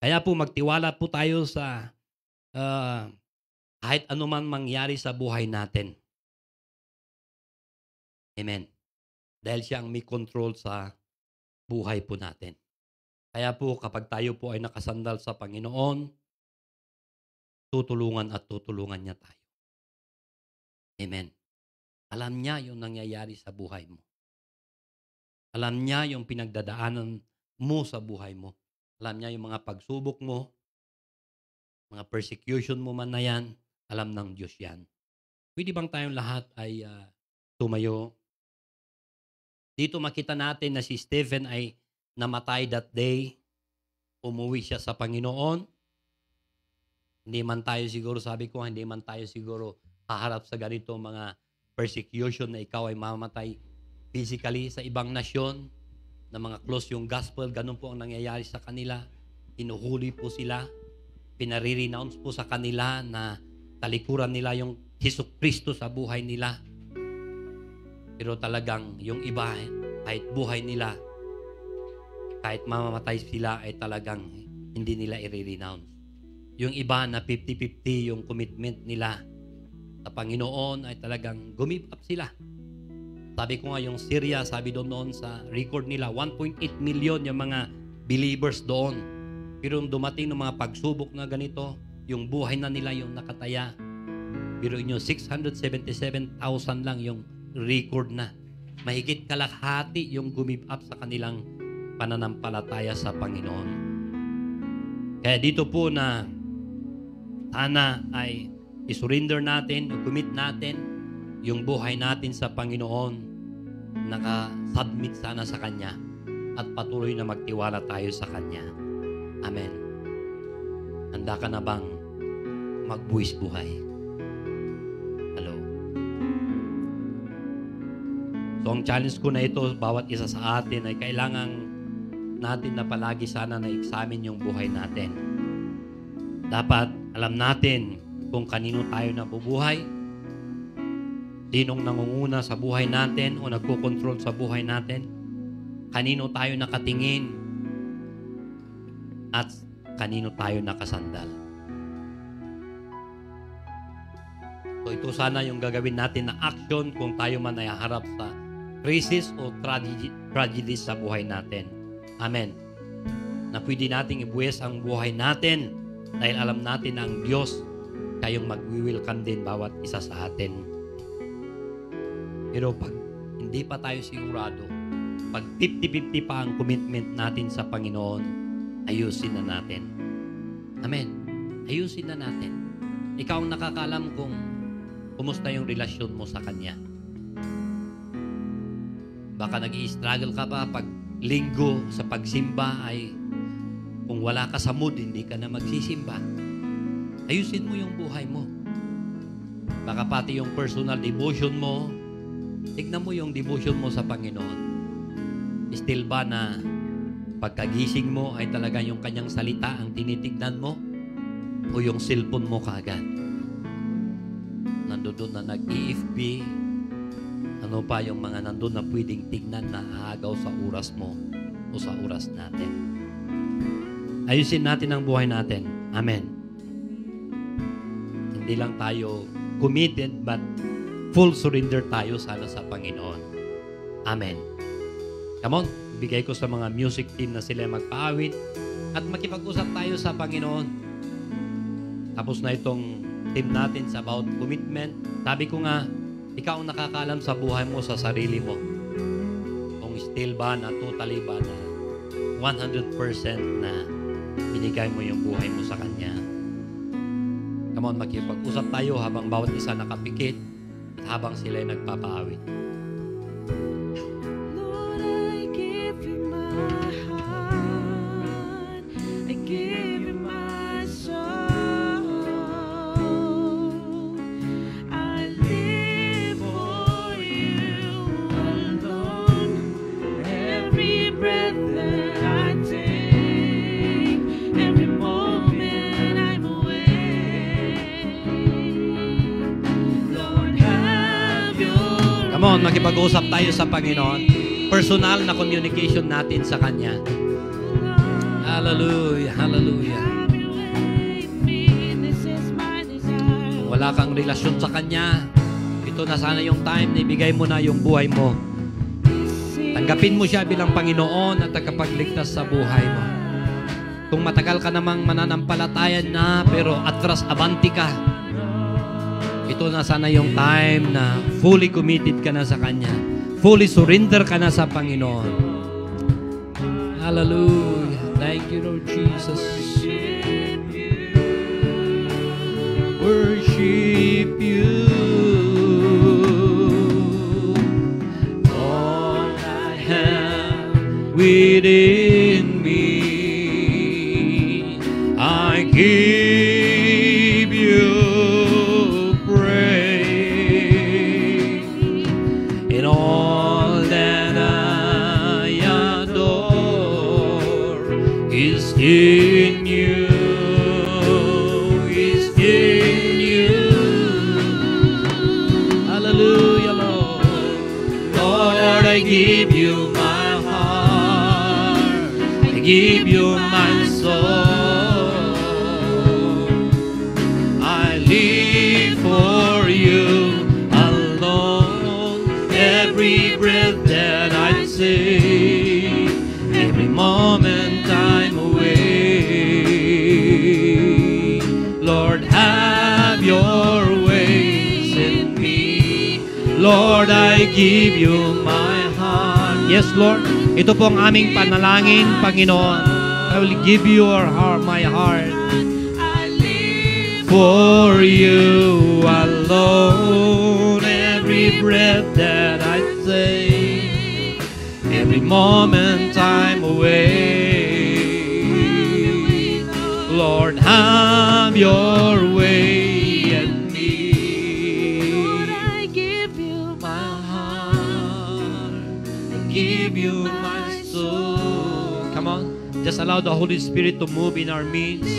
Kaya po magtiwala po tayo sa kahit anuman mangyari sa buhay natin. Amen. Dahil siya ang may control sa buhay po natin. Kaya po kapag tayo po ay nakasandal sa Panginoon, tutulungan niya tayo. Amen. Alam niya yung nangyayari sa buhay mo. Alam niya yung pinagdadaanan mo sa buhay mo. Alam niya yung mga pagsubok mo, mga persecution mo man na yan, alam ng Diyos yan. Pwede bang tayong lahat ay tumayo? Dito makita natin na si Stephen ay namatay that day. Umuwi siya sa Panginoon. Hindi man tayo siguro, sabi ko, hindi man tayo siguro haharap sa ganito mga persecution na ikaw ay mamatay physically sa ibang nasyon, na mga close yung gospel, ganun po ang nangyayari sa kanila. Hinuhuli po sila, pinare-renounce po sa kanila na talikuran nila yung Jesucristo sa buhay nila. Pero talagang yung iba, kahit buhay nila, kahit mamamatay sila, ay talagang hindi nila i-renounce. Yung iba na 50-50 yung commitment nila sa Panginoon ay talagang give up sila. Sabi ko nga yung Syria, sabi doon sa record nila, 1.8 million yung mga believers doon. Pero dumating ng mga pagsubok na ganito, yung buhay na nila yung nakataya. Pero inyo, 677,000 lang yung record na. Mahigit kalahati yung give up sa kanilang pananampalataya sa Panginoon. Kaya dito po na sana ay isurrender natin, commit natin yung buhay natin sa Panginoon, naka-submit sana sa Kanya at patuloy na magtiwala tayo sa Kanya. Amen. Handa ka na bang magbuwis buhay? Hello. So ang challenge ko na ito, bawat isa sa atin ay kailangang natin na palagi sana na-examine yung buhay natin. Dapat alam natin kung kanino tayo nabubuhay, sinong nangunguna sa buhay natin o nagkokontrol sa buhay natin, kanino tayo nakatingin, at kanino tayo nakasandal. So ito sana yung gagawin natin na action kung tayo man ay harap sa crisis o tragedies sa buhay natin. Amen. Na pwede nating ibuwes ang buhay natin dahil alam natin na ang Diyos kayong mag-welcome din bawat isa sa atin. Pero pag hindi pa tayo sigurado, pag 50-50 pa ang commitment natin sa Panginoon, ayusin na natin. Amen. Ayusin na natin. Ikaw ang nakakaalam kung kumusta yung relasyon mo sa Kanya. Baka nag-i-struggle ka pa pag linggo sa pagsimba ay kung wala ka sa mood, hindi ka na magsisimba. Ayusin mo yung buhay mo. Baka pati yung personal devotion mo, tignan mo yung devotion mo sa Panginoon. Still ba na pagkagising mo ay talaga yung Kanyang salita ang tinitignan mo o yung cellphone mo kaagad? Nandoon na nag-EFB, ano pa yung mga nandun na pwedeng tignan na aagaw sa oras mo o sa oras natin. Ayusin natin ang buhay natin. Amen. Hindi lang tayo committed but full surrender tayo sana sa Panginoon. Amen. Come on, bigay ko sa mga music team na sila magpaawit at makipag-usap tayo sa Panginoon. Tapos na itong team natin sa about commitment. Sabi ko nga, ikaw ang nakakaalam sa buhay mo, sa sarili mo. Kung still ba na, totally ba na, 100% na binigay mo yung buhay mo sa Kanya. Come on, makipag-usap tayo habang bawat isa nakapikit at habang sila ay nagpapaawit. Lord, I give you my heart. I give you my soul. I live for you alone. Every breath that I take, every moment I'm awake. Lord, have your Come on, makipag-usap tayo sa Panginoon. Personal na communication natin sa Kanya. Hallelujah, hallelujah. have your way in me. This is my desire. Kung wala kang relasyon sa Kanya, ito na sana yung time na ibigay mo na yung buhay mo. Tanggapin mo siya bilang Panginoon at tagapagligtas sa buhay mo. Kung matagal ka namang mananampalatayan na pero atras abanti ka, ito na sana yung time na fully committed ka na sa Kanya. Fully surrender ka na sa Panginoon. Hallelujah. Thank you, Lord Jesus. Worship you. All I have within me, I give you praise. In all that I adore is in you, is in you. Hallelujah, Lord. Lord, I give you my heart. I give you my soul. I live for you alone. Every breath that I take, every moment I'm away. Lord, have your ways in me. Lord, I give you my heart. Yes, Lord. Ito po ang aming panalangin, Panginoon. I will give you my heart. I live For you alone, every breath that I take, every moment I'm away. Lord, have your way in me. Lord, I give you My heart, I give you my soul. Come on. allow the Holy Spirit to move in our midst.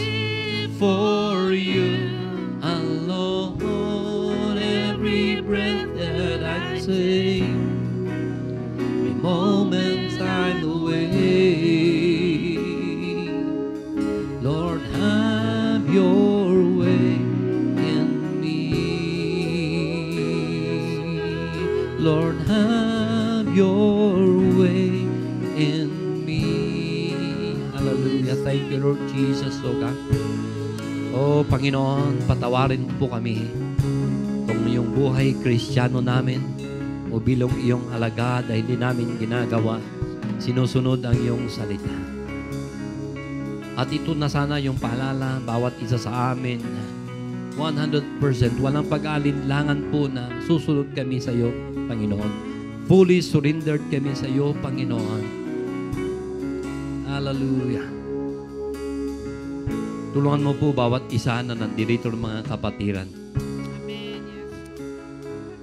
For you alone, every breath that I take, every moment I'm away. Lord, have your way in me. Lord, have your way in me. Hallelujah. Thank you, Lord Jesus, O God. O Panginoon, patawarin mo po kami kung yung buhay Kristiyano namin o bilang iyong alagad ay hindi namin ginagawa, sinusunod ang iyong salita. At ito na sana yung paalala bawat isa sa amin, 100%, walang pag-alinlangan po na susunod kami sa iyo, Panginoon. Fully surrendered kami sa iyo, Panginoon. Hallelujah. Tulungan mo po bawat isa na nandito ng mga kapatiran.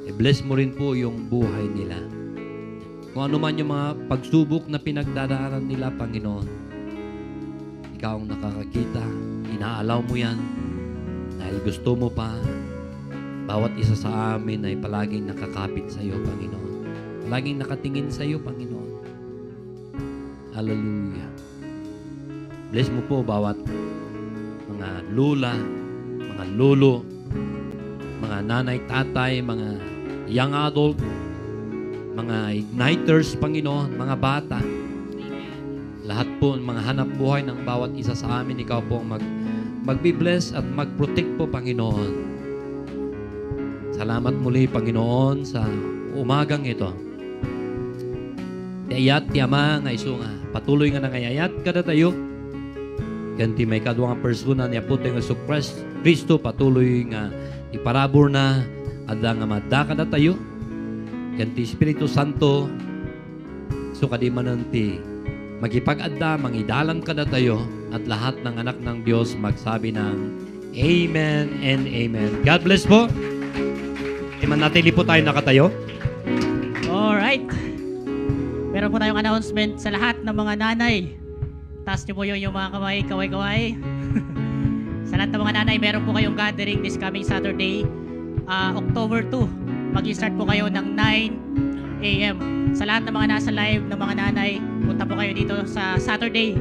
I-bless mo rin po yung buhay nila. Kung ano man yung mga pagsubok na pinagdadaanan nila, Panginoon, ikaw ang nakakakita, inaalaw mo yan, dahil gusto mo pa, bawat isa sa amin ay palaging nakakapit sa iyo, Panginoon. Palaging nakatingin sa iyo, Panginoon. Hallelujah. Bless mo po bawat mga lula, mga lolo, mga nanay, tatay, mga young adult, mga igniters, Panginoon, mga bata. Lahat po, mga hanap buhay ng bawat isa sa amin, ikaw po magbi-bless at mag-protect po, Panginoon. Salamat muli, Panginoon, sa umagang ito. Tiayat, tiyama, nga iso nga. Patuloy nga nangayayat kada tayo. Ganti may kaduang persona niya po tayo sa Kristo, patuloy nga iparabor na ada nga madaka na tayo. Ganti Espiritu Santo, so kadimananti, magipag-adda, mangidalan ka na tayo, at lahat ng anak ng Diyos magsabi ng Amen and Amen. God bless po. Manatili po tayo nakatayo. Alright. Meron po tayong announcement sa lahat ng mga nanay. Taas niyo po yung mga kamay, kaway-kaway. Sa lahat ng mga nanay, meron po kayong gathering this coming Saturday, October 2. Mag-start po kayo ng 9 a.m. Sa lahat ng mga nasa live ng mga nanay, punta po kayo dito sa Saturday.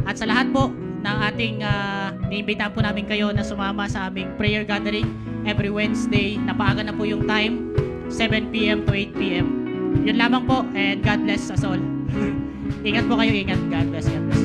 At sa lahat po ng ating, niimbitahan po namin kayo na sumama sa aming prayer gathering every Wednesday. Napaaga na po yung time, 7 p.m. to 8 p.m. Yun lamang po, and God bless us all. Ingat po kayo, ingat. God bless, God bless.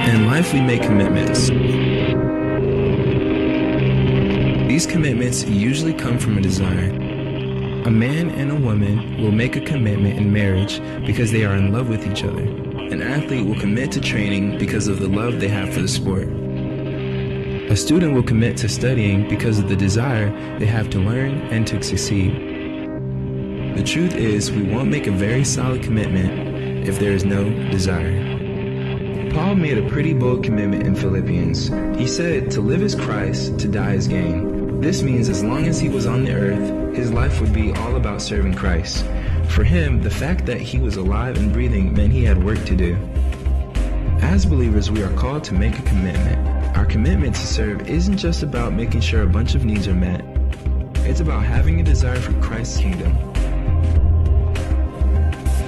In life, we make commitments. These commitments usually come from a desire. A man and a woman will make a commitment in marriage because they are in love with each other. An athlete will commit to training because of the love they have for the sport. A student will commit to studying because of the desire they have to learn and to succeed. The truth is, we won't make a very solid commitment if there is no desire. Paul made a pretty bold commitment in Philippians. He said, to live is Christ, to die is gain. This means as long as he was on the earth, his life would be all about serving Christ. For him, the fact that he was alive and breathing meant he had work to do. As believers, we are called to make a commitment. Our commitment to serve isn't just about making sure a bunch of needs are met. It's about having a desire for Christ's kingdom.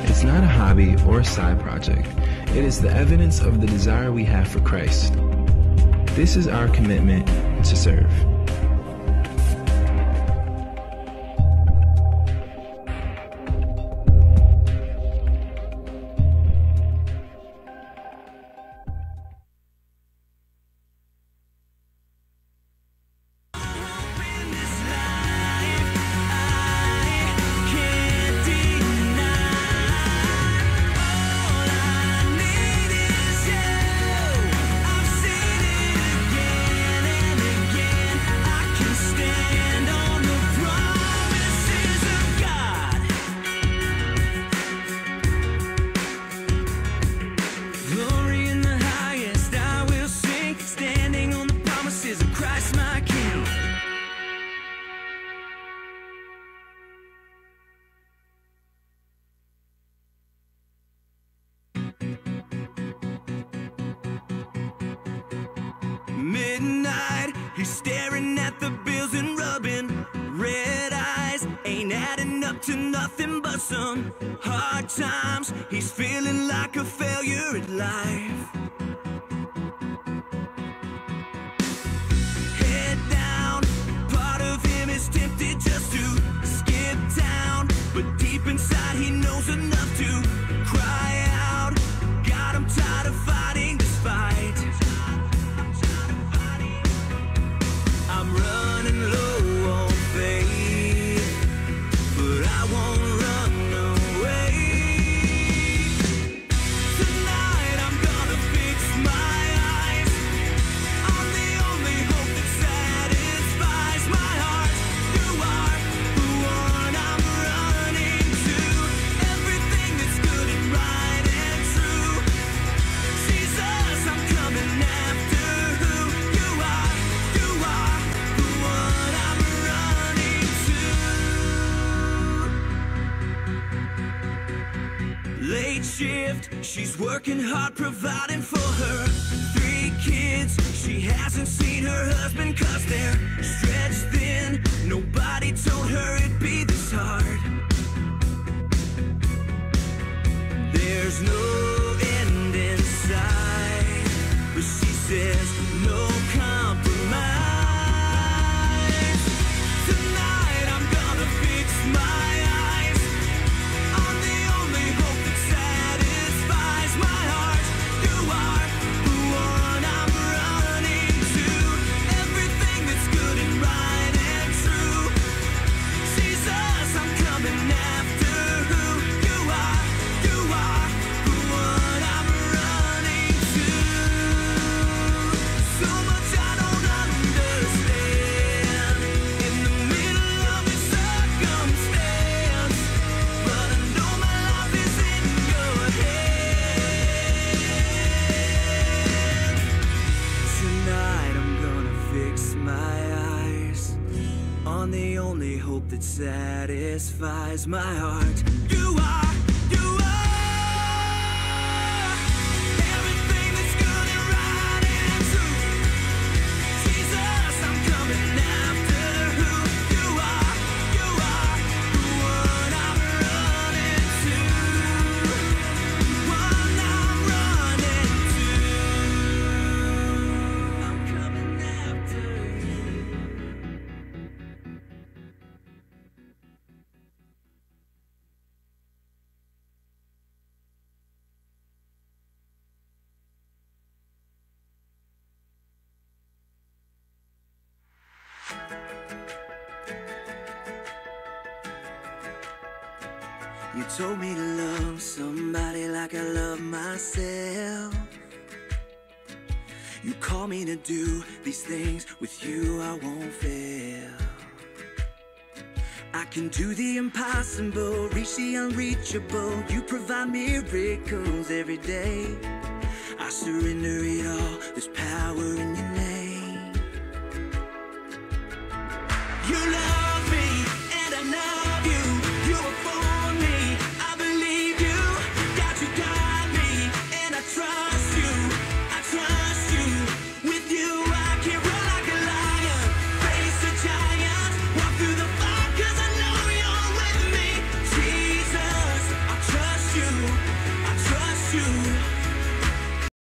It's not a hobby or a side project. It is the evidence of the desire we have for Christ. This is our commitment to serve. midnight, he's staring at the bills and rubbing red eyes. Ain't adding up to nothing but some hard times. He's feeling like a failure at life. Head down, part of him is tempted just to skip town, but deep inside he knows enough to cry out. God, I'm tired of fighting this fight. I'm running low on faith, but I won't run away. Tonight I'm gonna fix my eyes on the only hope that satisfies my heart. You are the one I'm running to. Everything that's good and right and true. Jesus, I'm coming after who you are. You are the one I'm running to. Late shift, she's working hard, providing for her 3 kids. She hasn't seen her husband 'cause they're stretched thin. Nobody told her it'd be this hard. There's no end in sight, but she says no compromise. Tonight I'm gonna fix my eyes on the only hope that satisfies my heart. You are the one I'm running to. Everything that's good and right and true. Jesus, I'm coming after who you are. You are the one I'm running to. So much I don't understand in the middle of this circumstance, but I know my life is in your hands. Tonight I'm gonna fix my eyes on the only hope that satisfies my heart. You are, you are everything that's good and right and true. Jesus, I'm coming after who you are. You are the one I'm running to. One I'm running to. I'm coming after you. You told me to love somebody like I love myself. You call me to do these things, with you I won't fail. I can do the impossible, reach the unreachable. You provide miracles every day. I surrender it all, there's power in your name.